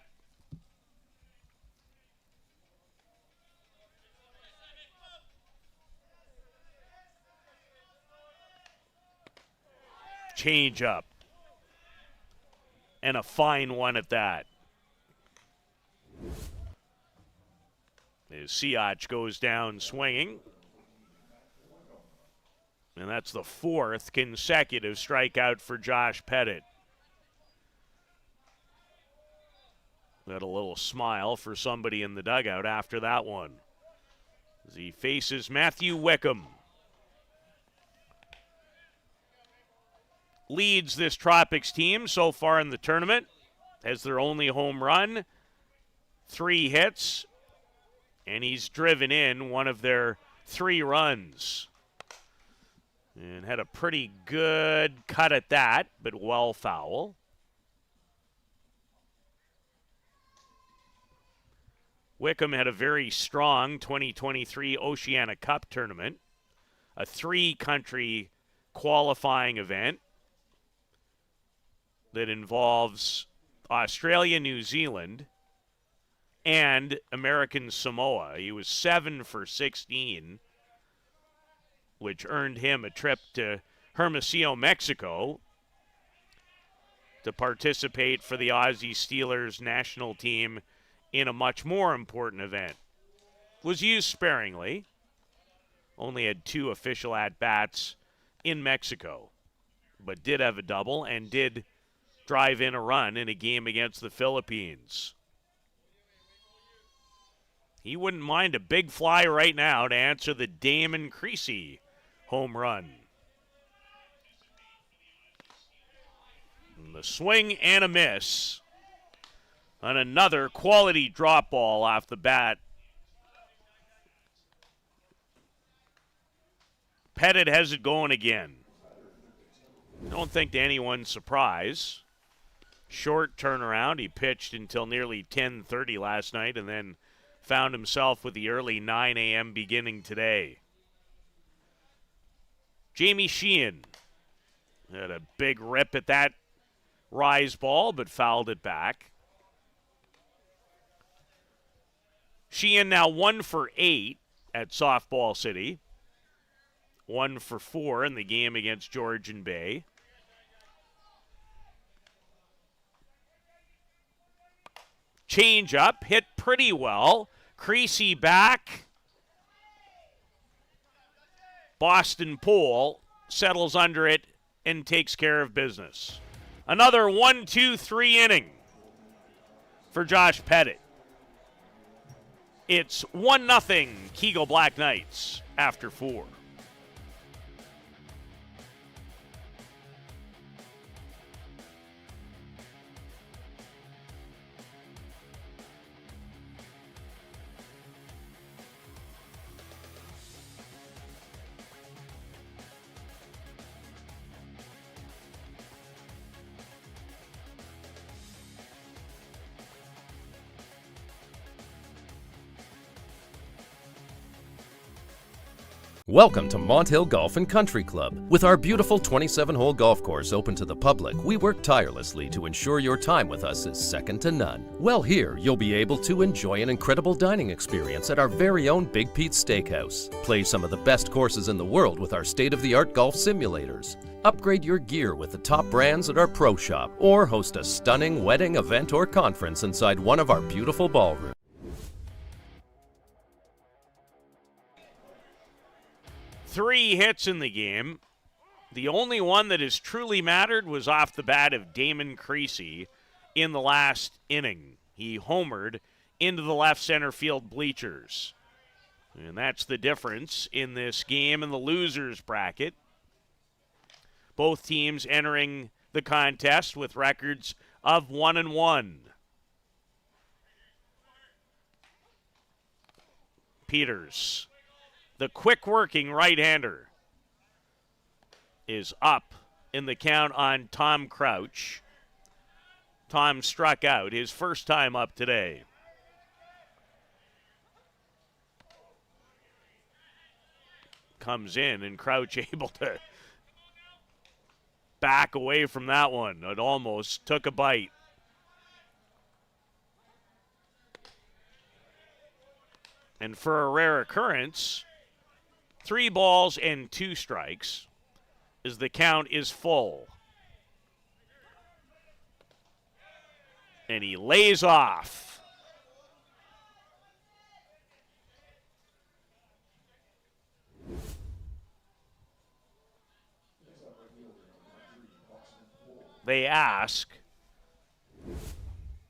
Change up. And a fine one at that. As Siach goes down swinging. And that's the 4th consecutive strikeout for Josh Pettit. Got a little smile for somebody in the dugout after that one. As he faces Matthew Wickham. Leads this Tropics team so far in the tournament. Has their only home run. 3 hits. And he's driven in one of their 3 runs. And had a pretty good cut at that, but well foul. Wickham had a very strong 2023 Oceania Cup tournament, a 3-country qualifying event that involves Australia, New Zealand, and American Samoa. He was 7 for 16, which earned him a trip to Hermosillo, Mexico, to participate for the Aussie Steelers national team in a much more important event. Was used sparingly. Only had 2 official at-bats in Mexico, but did have a double and did drive in a run in a game against the Philippines. He wouldn't mind a big fly right now to answer the Damon Creasy home run. And the swing and a miss on another quality drop ball off the bat. Pettit has it going again. Don't think to anyone's surprise. Short turnaround. He pitched until nearly 10:30 last night and then found himself with the early 9 a.m. beginning today. Jamie Sheehan had a big rip at that rise ball, but fouled it back. Sheehan now 1 for 8 at Softball City. 1 for 4 in the game against Georgian Bay. Change up, hit pretty well. Creasy back. Boston Poole settles under it and takes care of business. Another 1-2-3 inning for Josh Pettit. It's 1-0 Kegel Black Knights after 4. Welcome to Mont Hill Golf and Country Club. With our beautiful 27-hole golf course open to the public, we work tirelessly to ensure your time with us is second to none. Well, here you'll be able to enjoy an incredible dining experience at our very own Big Pete's Steakhouse. Play some of the best courses in the world with our state-of-the-art golf simulators. Upgrade your gear with the top brands at our pro shop, or host a stunning wedding, event, or conference inside one of our beautiful ballrooms. 3 hits in the game. The only one that has truly mattered was off the bat of Damon Creasy in the last inning. He homered into the left center field bleachers. And that's the difference in this game in the losers bracket. Both teams entering the contest with records of 1-1. Peters, the quick-working right-hander, is up in the count on Tom Crouch. Tom struck out his first time up today. Comes in, and Crouch able to back away from that one. It almost took a bite. And for a rare occurrence, 3 balls and 2 strikes as the count is full. And he lays off. They ask.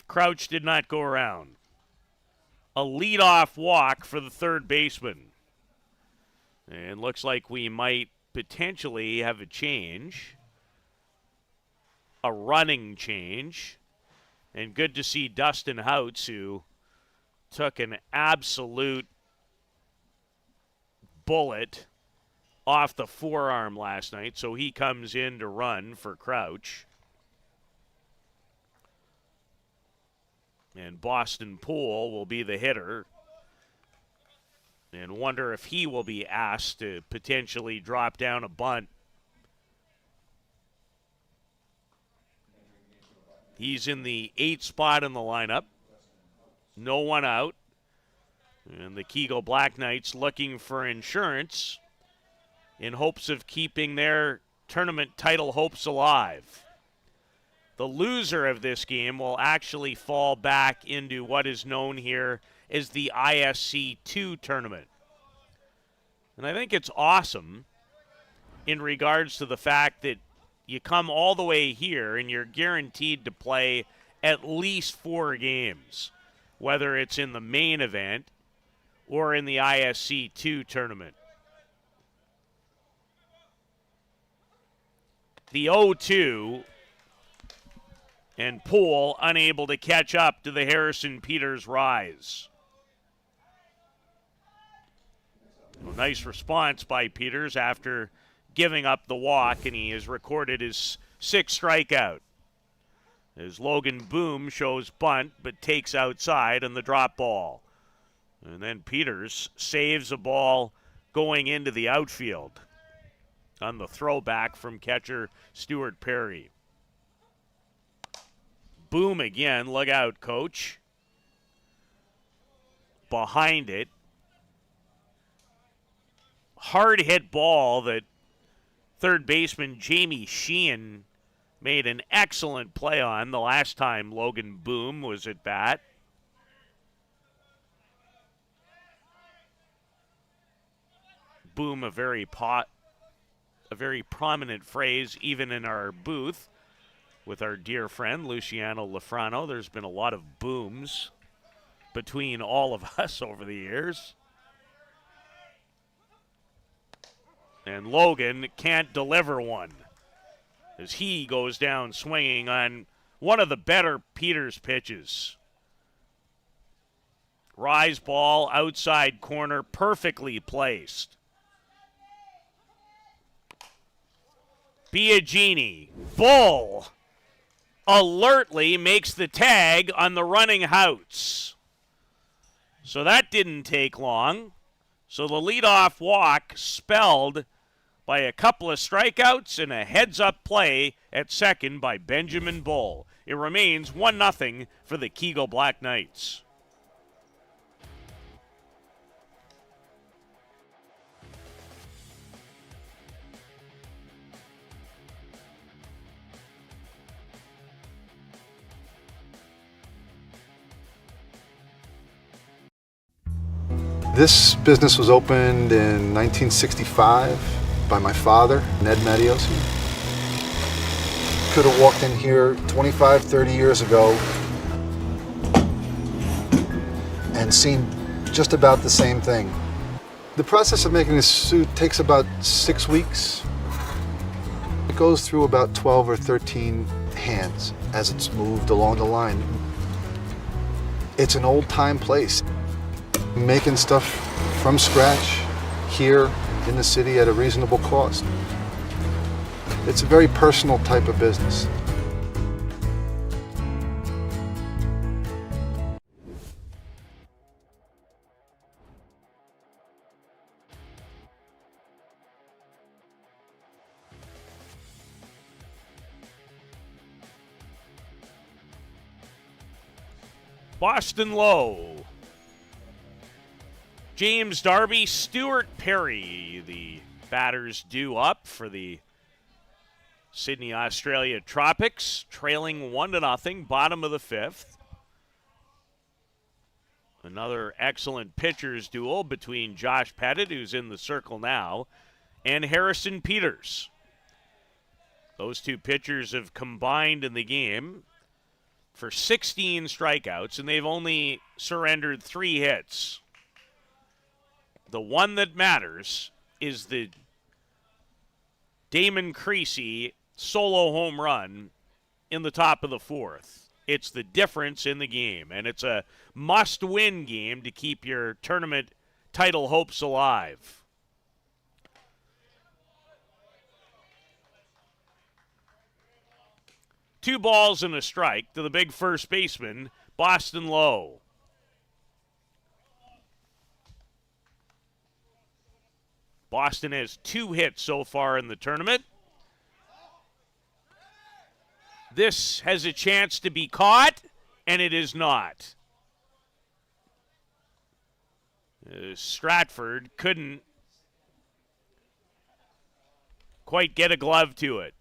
Crouch did not go around. A leadoff walk for the third baseman. And looks like we might potentially have a change. A running change. And good to see Dustin Houts, who took an absolute bullet off the forearm last night. So he comes in to run for Crouch. And Boston Poole will be the hitter. And wonder if he will be asked to potentially drop down a bunt. He's in the 8th spot in the lineup. No one out. And the Kegel Black Knights looking for insurance in hopes of keeping their tournament title hopes alive. The loser of this game will actually fall back into what is known here as the ISC 2 tournament. And I think it's awesome in regards to the fact that you come all the way here and you're guaranteed to play at least 4 games, whether it's in the main event or in the ISC 2 tournament. The 0-2, and Poole unable to catch up to the Harrison Peters rise. Nice response by Peters after giving up the walk, and he has recorded his 6th strikeout. As Logan Boom shows bunt, but takes outside on the drop ball. And then Peters saves a ball going into the outfield on the throwback from catcher Stuart Perry. Boom again. Look out, coach. Behind it. Hard hit ball that third baseman Jamie Sheehan made an excellent play on the last time Logan Boom was at bat. Boom, a very prominent phrase even in our booth with our dear friend Luciano Lafrano. There's been a lot of booms between all of us over the years. And Logan can't deliver one as he goes down swinging on one of the better Peters pitches. Rise ball, outside corner, perfectly placed. Biagini, Bull, alertly makes the tag on the running Houts. So that didn't take long. So the leadoff walk spelled by a couple of strikeouts and a heads-up play at second by Benjamin Bull. It remains 1-0 for the Kegel Black Knights. This business was opened in 1965 by my father, Ned Matiosi. Could have walked in here 25, 30 years ago and seen just about the same thing. The process of making this suit takes about 6 weeks. It goes through about 12 or 13 hands as it's moved along the line. It's an old-time place. Making stuff from scratch here in the city at a reasonable cost. It's a very personal type of business. Boston Low, James Darby, Stuart Perry, the batters due up for the Sydney, Australia Tropics, trailing 1-0, bottom of the fifth. Another excellent pitchers duel between Josh Pettit, who's in the circle now, and Harrison Peters. Those two pitchers have combined in the game for 16 strikeouts, and they've only surrendered 3 hits. The one that matters is the Damon Creasy solo home run in the top of the fourth. It's the difference in the game, and it's a must-win game to keep your tournament title hopes alive. Two balls and a strike to the big first baseman, Boston Low. Boston has 2 hits so far in the tournament. This has a chance to be caught, and it is not. Stratford couldn't quite get a glove to it.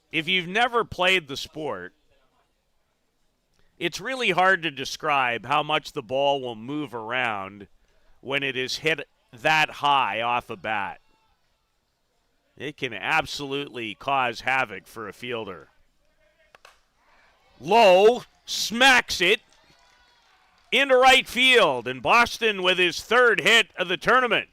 If you've never played the sport, it's really hard to describe how much the ball will move around when it is hit that high off a bat. It can absolutely cause havoc for a fielder. Low smacks it into right field, and Boston with his 3rd hit of the tournament.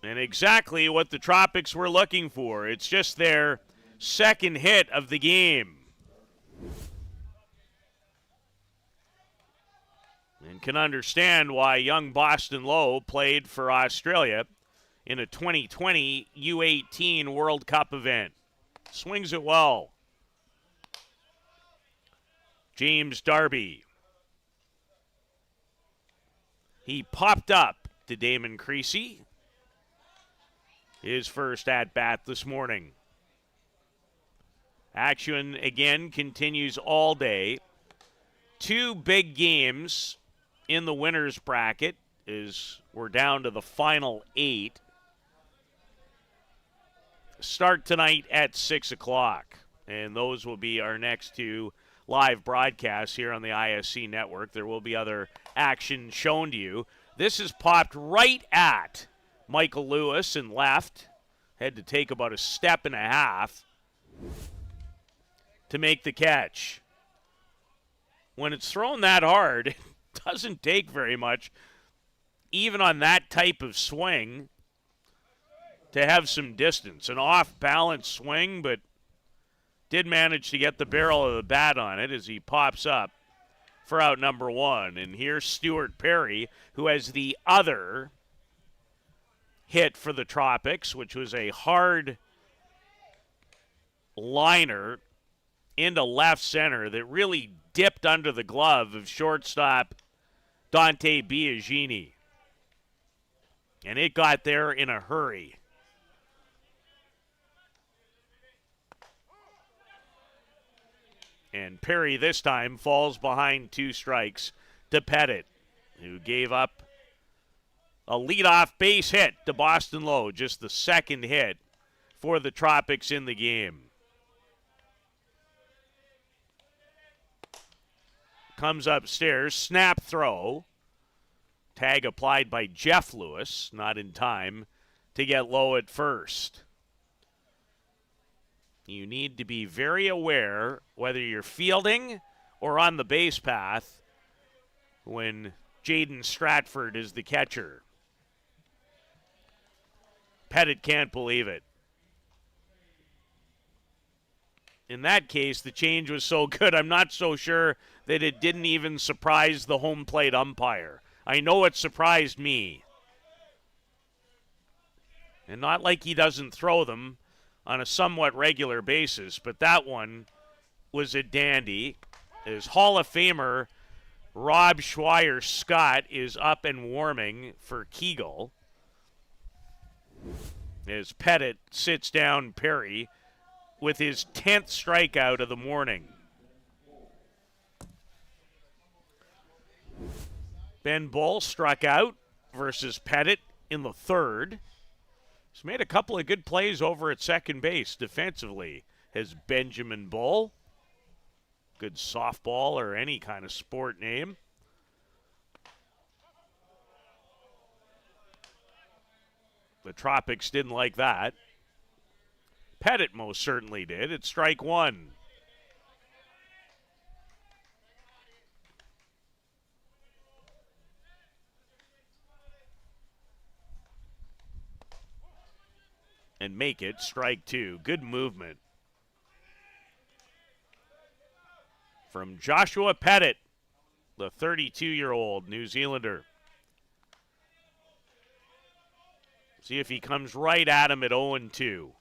And exactly what the Tropics were looking for. It's just their 2nd hit of the game. And can understand why young Boston Low played for Australia in a 2020 U18 World Cup event. Swings it well. James Darby. He popped up to Damon Creasy. His first at-bat this morning. Action again continues all day. 2 big games in the winner's bracket as we're down to the final 8. Start tonight at 6 o'clock. And those will be our next 2 live broadcasts here on the ISC network. There will be other action shown to you. This is popped right at Michael Lewis and left. Had to take about a step and a half to make the catch. When it's thrown that hard, it doesn't take very much, even on that type of swing, to have some distance. An off-balance swing, but did manage to get the barrel of the bat on it as he pops up for out number 1. And here's Stuart Perry, who has the other hit for the Tropics, which was a hard liner into left center that really dipped under the glove of shortstop Dante Biagini. And it got there in a hurry. And Perry this time falls behind 2 strikes to Pettit, who gave up a leadoff base hit to Boston Low, just the 2nd hit for the Tropics in the game. Comes upstairs, snap throw. Tag applied by Jeff Lewis, not in time to get Low at first. You need to be very aware whether you're fielding or on the base path when Jaden Stratford is the catcher. Pettit can't believe it. In that case, the change was so good, I'm not so sure that it didn't even surprise the home plate umpire. I know it surprised me. And not like he doesn't throw them on a somewhat regular basis, but that one was a dandy. As Hall of Famer Rob Schweier Scott is up and warming for Kegel. As Pettit sits down Perry with his 10th strikeout of the morning. Ben Bull struck out versus Pettit in the third. He's made a couple of good plays over at second base defensively. Has Benjamin Bull. Good softball or any kind of sport name. The Tropics didn't like that. Pettit most certainly did. It's strike one. And make it strike two. Good movement from Joshua Pettit, the 32-year-old New Zealander. See if he comes right at him at 0-2.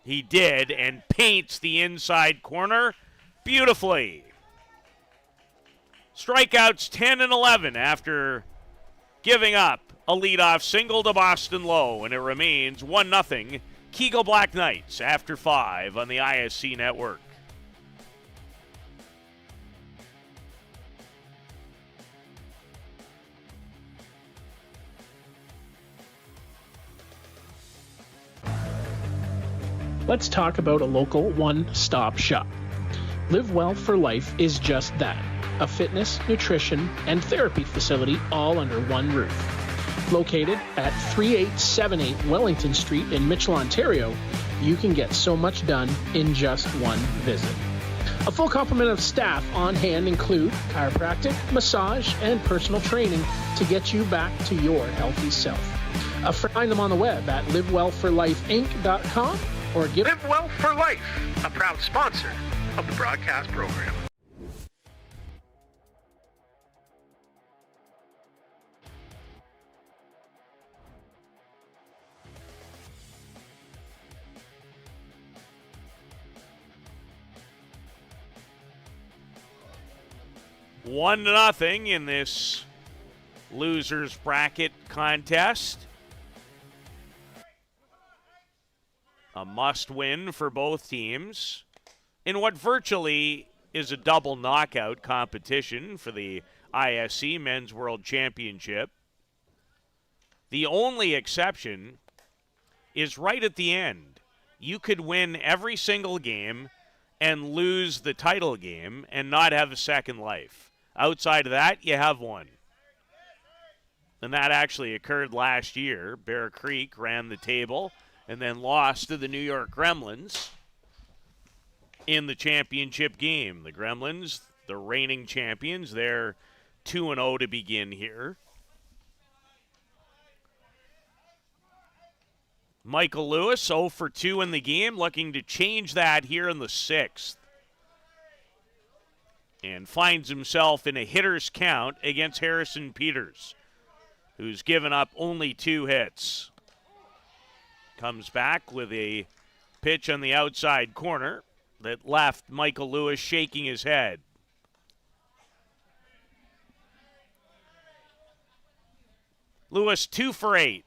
He did, and paints the inside corner beautifully. Strikeouts 10 and 11 after giving up a leadoff single to Boston Low, and it remains 1-0 Kegel Black Knights after 5 on the ISC network. Let's talk about a local one-stop shop. Live Well for Life is just that, a fitness, nutrition, and therapy facility all under one roof. Located at 3878 Wellington Street in Mitchell, Ontario, you can get so much done in just one visit. A full complement of staff on hand include chiropractic, massage, and personal training to get you back to your healthy self. Find them on the web at livewellforlifeinc.com or give Live Well for Life, a proud sponsor of the broadcast program. One to nothing in this losers bracket contest. A must-win for both teams in what virtually is a double knockout competition for the ISC Men's World Championship. The only exception is right at the end. You could win every single game and lose the title game and not have a second life. Outside of that, you have one. And that actually occurred last year. Bear Creek ran the table and then lost to the New York Gremlins in the championship game. The Gremlins, the reigning champions, they're 2-0 to begin here. Michael Lewis, 0 for 2 in the game, looking to change that here in the 6th. And finds himself in a hitter's count against Harrison Peters, who's given up only 2 hits. Comes back with a pitch on the outside corner that left Michael Lewis shaking his head. Lewis 2 for 8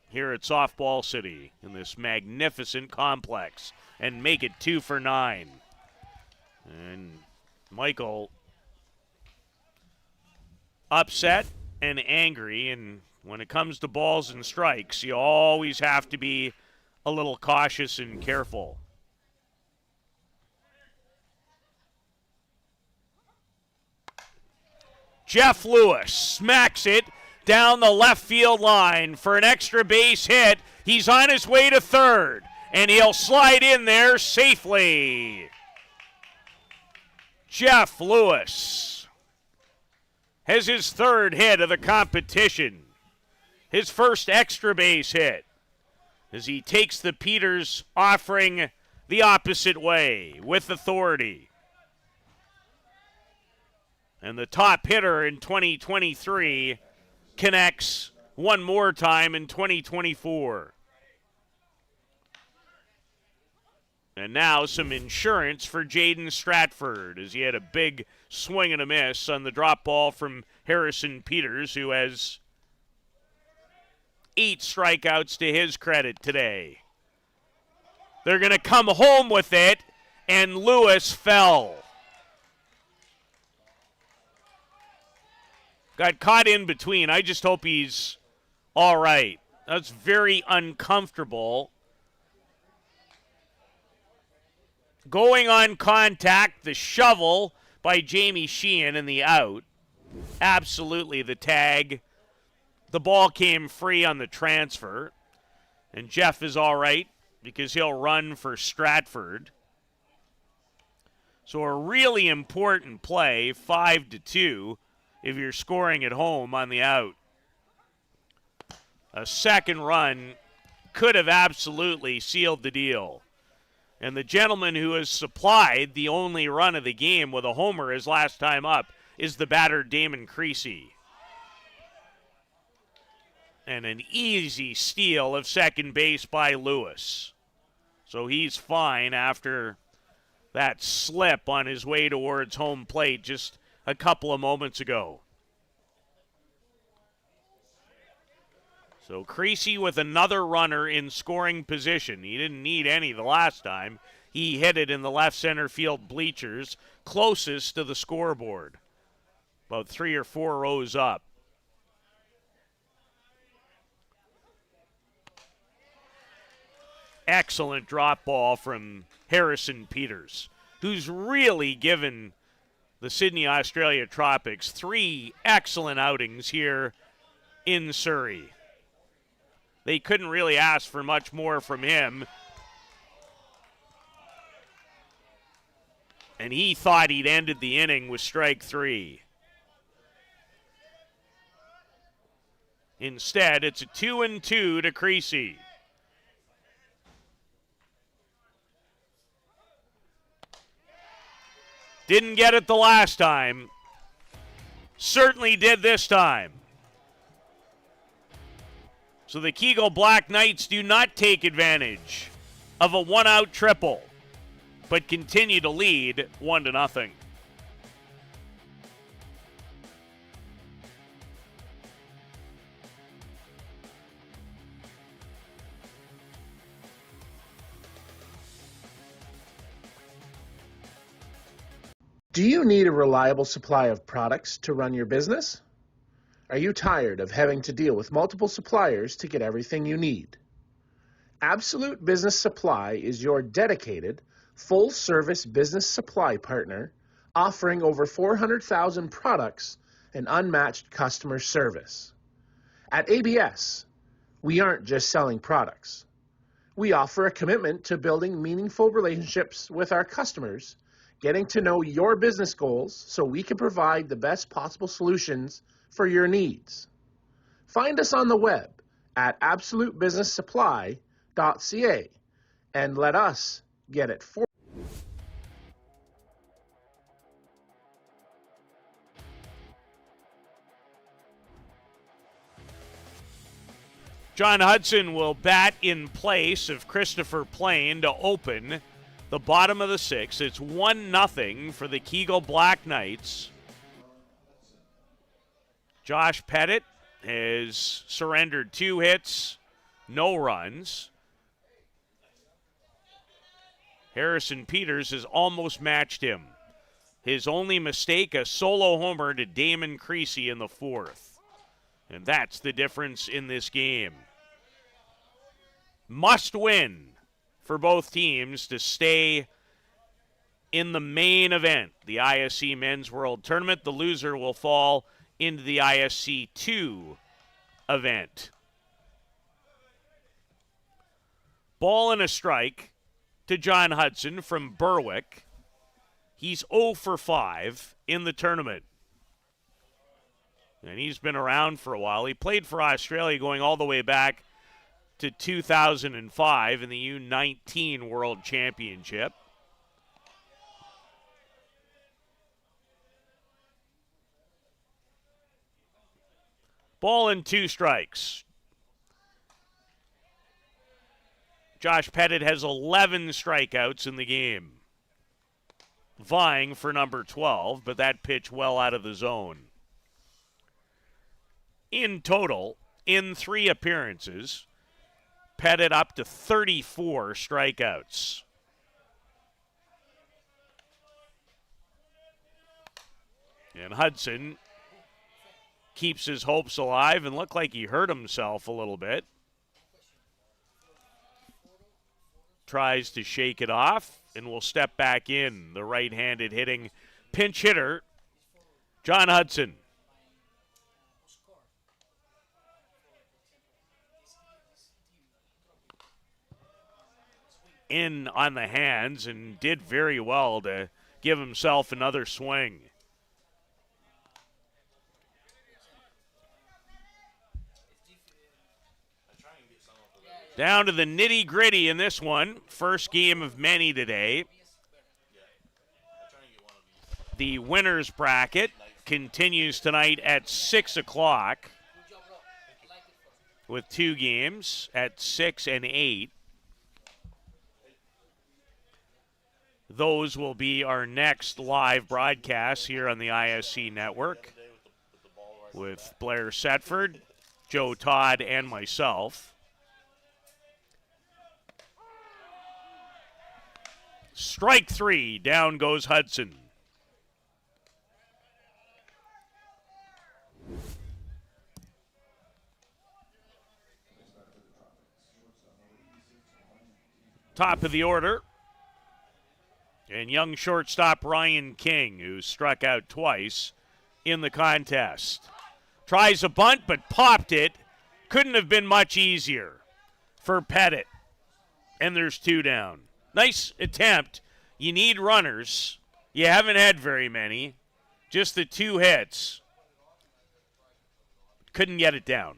here at Softball City in this magnificent complex, and make it 2 for 9. And Michael upset and angry, and when it comes to balls and strikes, you always have to be a little cautious and careful. Jeff Lewis smacks it down the left field line for an extra base hit. He's on his way to third, and he'll slide in there safely. Jeff Lewis has his 3rd hit of the competition. his first extra base hit as he takes the Peters offering the opposite way with authority. And the top hitter in 2023 connects one more time in 2024. And now some insurance for Jaden Stratford as he had a big swing and a miss on the drop ball from Harrison Peters, who has 8 strikeouts to his credit today. They're going to come home with it, and Lewis fell. Got caught in between. I just hope he's all right. That's very uncomfortable. Going on contact, the shovel by Jamie Sheehan and the out. Absolutely the tag. The ball came free on the transfer. And Jeff is all right because he'll run for Stratford. So a really important play, 5-2, if you're scoring at home on the out. A second run could have absolutely sealed the deal. And the gentleman who has supplied the only run of the game with a homer his last time up is the batter Damon Creasy. And an easy steal of second base by Lewis. So he's fine after that slip on his way towards home plate just a couple of moments ago. So Creasy with another runner in scoring position. He didn't need any the last time. He hit it in the left center field bleachers, closest to the scoreboard, about 3 or 4 rows up. Excellent drop ball from Harrison Peters, who's really given the Sydney, Australia Tropics 3 excellent outings here in Surrey. They couldn't really ask for much more from him. And he thought he'd ended the inning with strike 3. Instead, it's a 2-2 to Creasy. Didn't get it the last time. Certainly did this time. So the Kegel Black Knights do not take advantage of a one-out triple, but continue to lead 1-0. Do you need a reliable supply of products to run your business? Are you tired of having to deal with multiple suppliers to get everything you need? Absolute Business Supply is your dedicated, full-service business supply partner offering over 400,000 products and unmatched customer service. At ABS, we aren't just selling products. We offer a commitment to building meaningful relationships with our customers, getting to know your business goals so we can provide the best possible solutions for your needs. Find us on the web at absolutebusinesssupply.ca and let us get it for you. John Hudson will bat in place of Christopher Plain to open the bottom of the 6th. It's 1-0 for the Kegel Black Knights. Josh Pettit has surrendered 2 hits, no runs. Harrison Peters has almost matched him. His only mistake, a solo homer to Damon Creasy in the 4th. And that's the difference in this game. Must win for both teams to stay in the main event, the ISC Men's World Tournament. The loser will fall into the ISC 2 event. Ball and a strike to John Hudson from Berwick. He's 0 for 5 in the tournament. And he's been around for a while. He played for Australia going all the way back to 2005 in the U19 World Championship. Ball and 2 strikes. Josh Pettit has 11 strikeouts in the game, vying for number 12, but that pitch well out of the zone. In total, in 3 appearances, Pettit up to 34 strikeouts. And Hudson keeps his hopes alive and looked like he hurt himself a little bit. Tries to shake it off and will step back in. The right-handed hitting pinch hitter, John Hudson. In on the hands and did very well to give himself another swing. Down to the nitty-gritty in this one. First game of many today. The winner's bracket continues tonight at 6 o'clock with 2 games at 6 and 8. Those will be our next live broadcasts here on the ISC network with Blair Setford, Joe Todd, and myself. Strike 3, down goes Hudson. Top of the order. And young shortstop Ryan King, who struck out twice in the contest. Tries a bunt, but popped it. Couldn't have been much easier for Pettit. And there's 2 down. Nice attempt. You need runners. You haven't had very many. Just the 2 hits. Couldn't get it down.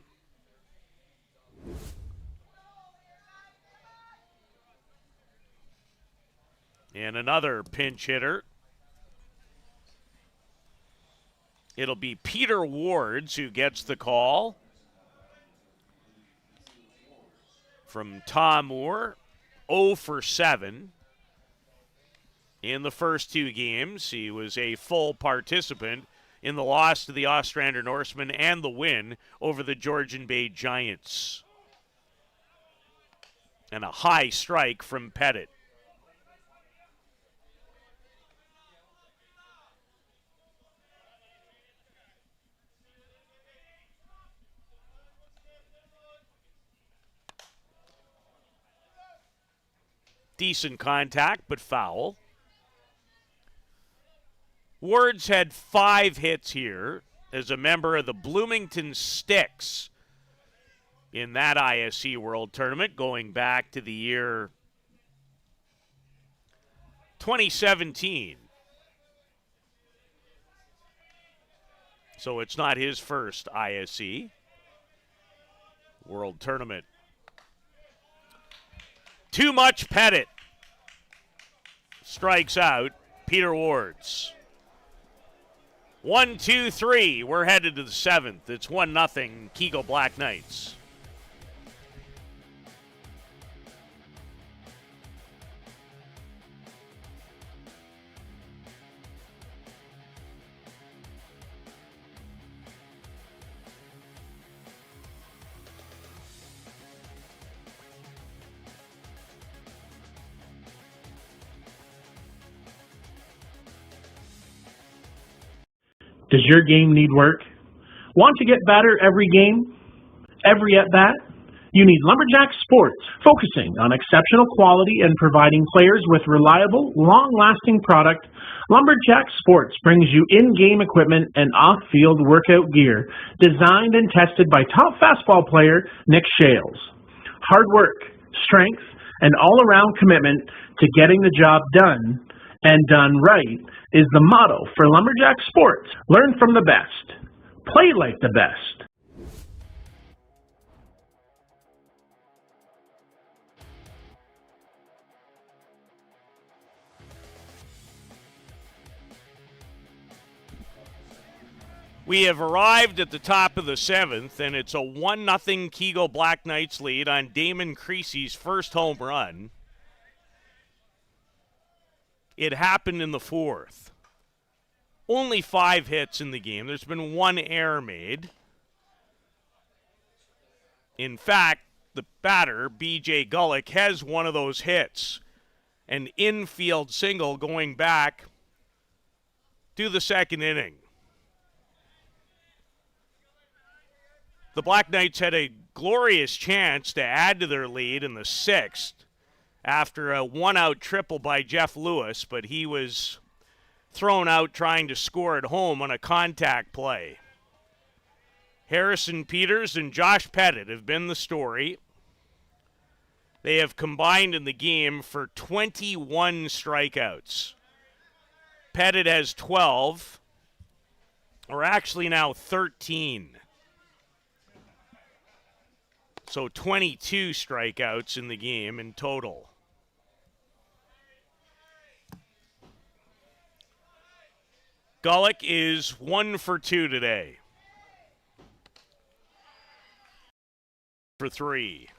And another pinch hitter. It'll be Peter Wards who gets the call from Tom Moore. 0 for 7 in the first 2 games. He was a full participant in the loss to the Ostrander Norsemen and the win over the Georgian Bay Giants. And a high strike from Pettit. Decent contact, but foul. Wards had 5 hits here as a member of the Bloomington Sticks in that ISC World Tournament going back to the year 2017. So it's not his first ISC World Tournament. Too much Pettit. Strikes out Peter Wards. 1, 2, 3. We're headed to the 7th. It's 1-0 Kegel Black Knights. Does your game need work? Want to get better every game? Every at-bat? You need Lumberjack Sports, focusing on exceptional quality and providing players with reliable, long-lasting product. Lumberjack Sports brings you in-game equipment and off-field workout gear, designed and tested by top fastball player Nick Shales. Hard work, strength, and all-around commitment to getting the job done, and done right, is the motto for Lumberjack Sports. Learn from the best. Play like the best. We have arrived at the top of the 7th, and it's a 1-0 Kegel Black Knights lead on Damon Creasy's first home run. It happened in the 4th. Only 5 hits in the game. There's been 1 error made. In fact, the batter, B.J. Gullick, has one of those hits. An infield single going back to the 2nd inning. The Black Knights had a glorious chance to add to their lead in the 6th after a 1-out triple by Jeff Lewis, but he was thrown out trying to score at home on a contact play. Harrison Peters and Josh Pettit have been the story. They have combined in the game for 21 strikeouts. Pettit has 12, or actually now 13. So 22 strikeouts in the game in total. Gullick is 1 for 2 today. For 3.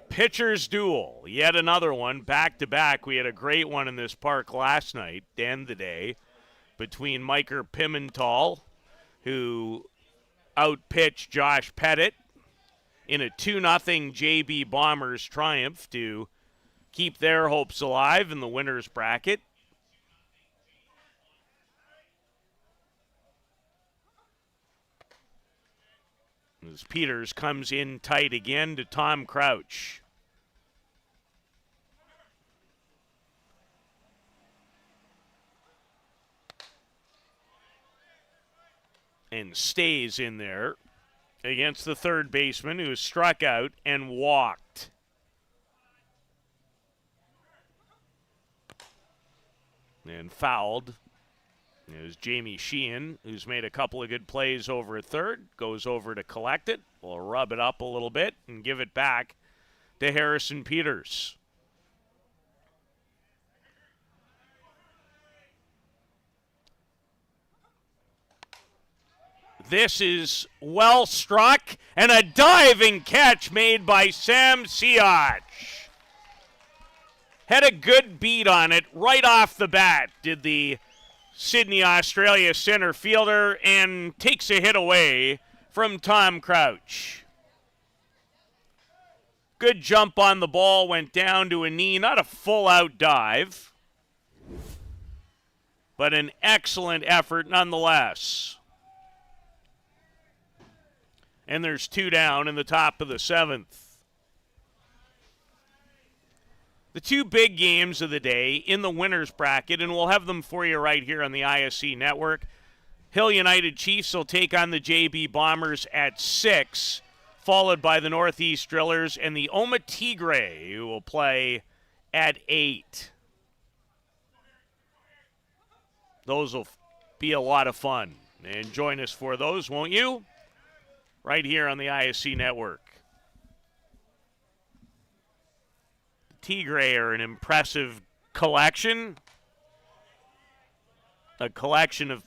Pitcher's duel, yet another one, back-to-back. We had a great one in this park last night, to end the day, between Micah Pimental, who outpitched Josh Pettit in a 2-0 JB Bombers triumph to keep their hopes alive in the winner's bracket. As Peters comes in tight again to Tom Crouch. And stays in there against the third baseman who struck out and walked. And fouled. There's Jamie Sheehan, who's made a couple of good plays over at third, goes over to collect it. We'll rub it up a little bit and give it back to Harrison Peters. This is well struck, and a diving catch made by Sam Siach. Had a good beat on it right off the bat, did the Sydney, Australia center fielder, and takes a hit away from Tom Crouch. Good jump on the ball, went down to a knee, not a full-out dive, but an excellent effort nonetheless. And there's 2 down in the top of the 7th. The 2 big games of the day in the winner's bracket, and we'll have them for you right here on the ISC network. Hill United Chiefs will take on the JB Bombers at 6, followed by the Northeast Drillers and the Oma Tigre, who will play at 8. Those will be a lot of fun. And join us for those, won't you? Right here on the ISC network. Tigre are an impressive collection. A collection of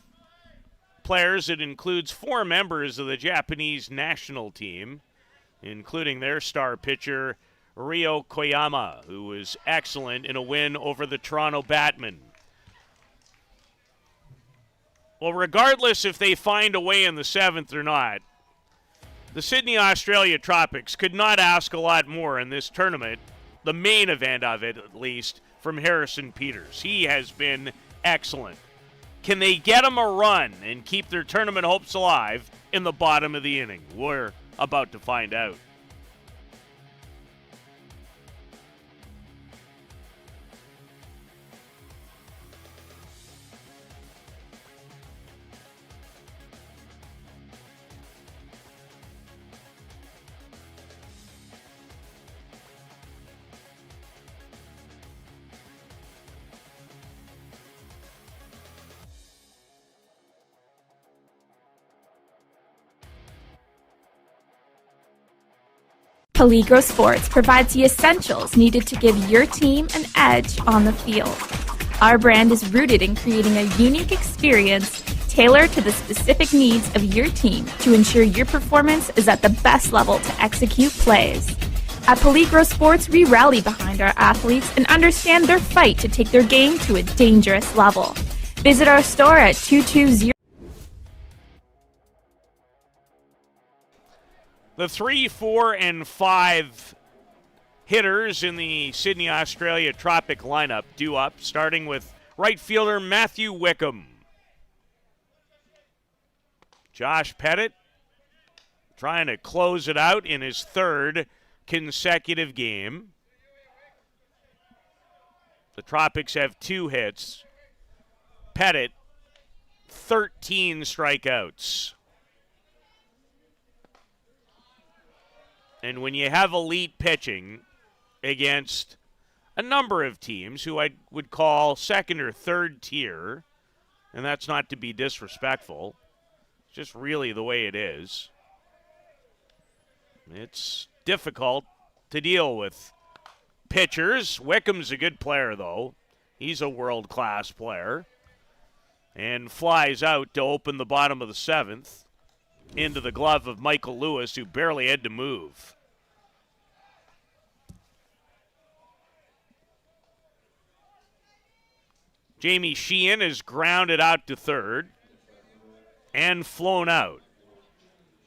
players that includes 4 members of the Japanese national team, including their star pitcher, Ryo Koyama, who was excellent in a win over the Toronto Batmen. Well, regardless if they find a way in the 7th or not, the Sydney, Australia Tropics could not ask a lot more in this tournament, the main event of it at least, from Harrison Peters. He has been excellent. Can they get him a run and keep their tournament hopes alive in the bottom of the inning? We're about to find out. Peligro Sports provides the essentials needed to give your team an edge on the field. Our brand is rooted in creating a unique experience tailored to the specific needs of your team to ensure your performance is at the best level to execute plays. At Peligro Sports, we rally behind our athletes and understand their fight to take their game to a dangerous level. Visit our store at 220. The 3, 4, and 5 hitters in the Sydney, Australia Tropic lineup due up, starting with right fielder Matthew Wickham. Josh Pettit trying to close it out in his third consecutive game. The Tropics have 2 hits. Pettit, 13 strikeouts. And when you have elite pitching against a number of teams who I would call second or third tier, and that's not to be disrespectful, it's just really the way it is. It's difficult to deal with pitchers. Wickham's a good player, though. He's a world-class player. And flies out to open the bottom of the 7th into the glove of Michael Lewis, who barely had to move. Jamie Sheehan is grounded out to third and flown out.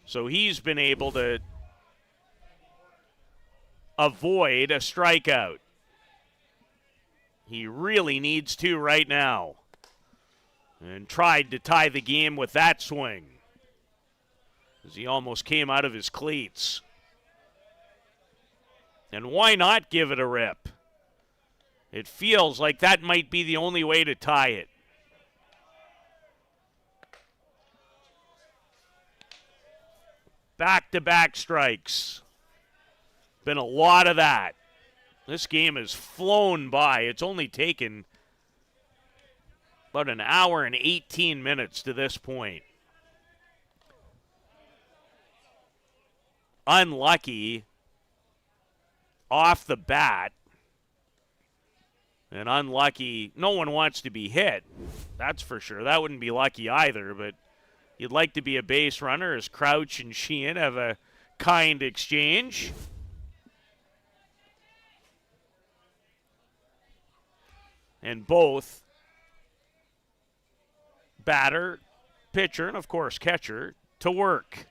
So he's been able to avoid a strikeout. He really needs to right now. And tried to tie the game with that swing, as he almost came out of his cleats. And why not give it a rip? It feels like that might be the only way to tie it. Back-to-back strikes. Been a lot of that. This game has flown by. It's only taken about an hour and 18 minutes to this point. Unlucky off the bat. And unlucky, no one wants to be hit. That's for sure. That wouldn't be lucky either, but you'd like to be a base runner as Crouch and Sheehan have a kind exchange. And both batter, pitcher, and of course catcher to work.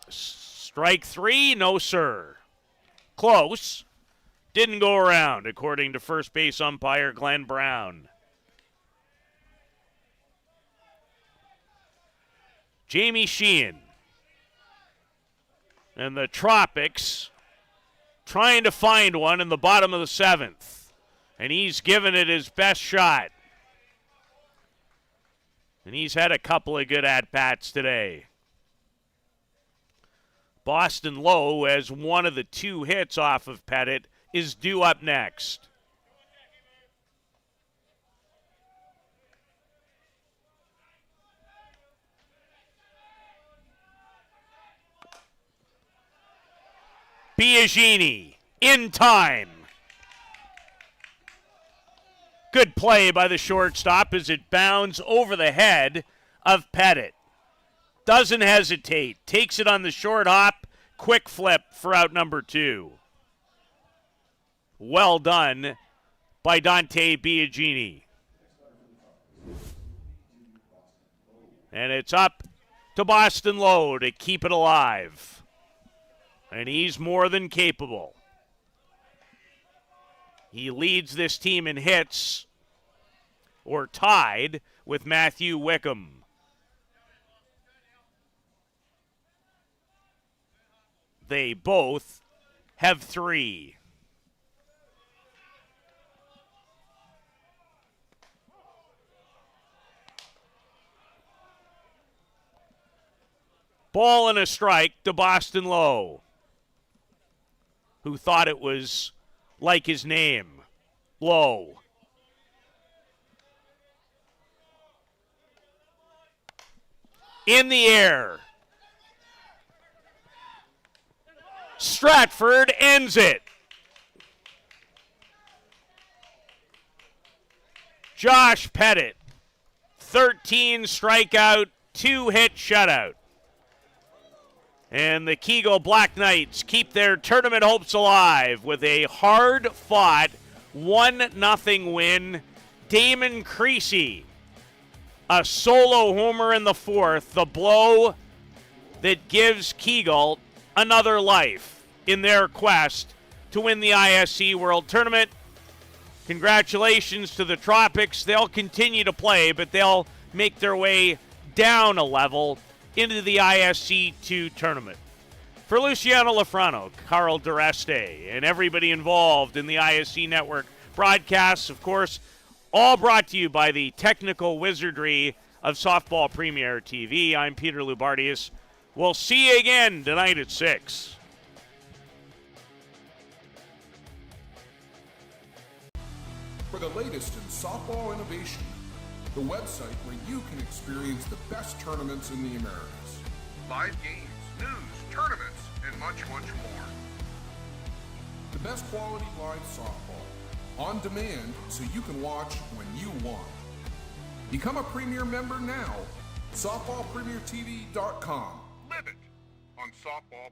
Strike 3, no sir. Close. Didn't go around, according to first base umpire Glenn Brown. Jamie Sheehan and the Tropics trying to find one in the bottom of the 7th. And he's given it his best shot. And he's had a couple of good at-bats today. Boston Lowe, as one of the 2 hits off of Pettit, is due up next. Biagini in time. Good play by the shortstop as it bounds over the head of Pettit. Doesn't hesitate. Takes it on the short hop. Quick flip for out number 2. Well done by Dante Biagini. And it's up to Boston Lowe to keep it alive. And he's more than capable. He leads this team in hits, or tied with Matthew Wickham. They both have 3. Ball and a strike to Boston Lowe, who thought it was like his name, Lowe. In the air. Stratford ends it. Josh Pettit, 13 strikeout, 2-hit shutout. And the Kegel Black Knights keep their tournament hopes alive with a hard-fought 1-0 win. Damon Creasy, a solo homer in the fourth, the blow that gives Kegel another life in their quest to win the ISC World Tournament. Congratulations to the Tropics. They'll continue to play, but they'll make their way down a level into the ISC 2 tournament. For Luciano Lafrano, Carl Dureste, and everybody involved in the ISC Network broadcasts, of course, all brought to you by the technical wizardry of Softball Premier TV. I'm Peter Loubardias. We'll see you again tonight at 6. For the latest in softball innovation, the website where you can experience the best tournaments in the Americas. Live games, news, tournaments, and much, much more. The best quality live softball, on demand so you can watch when you want. Become a Premier member now. SoftballPremierTV.com. Live it on Softball Premier.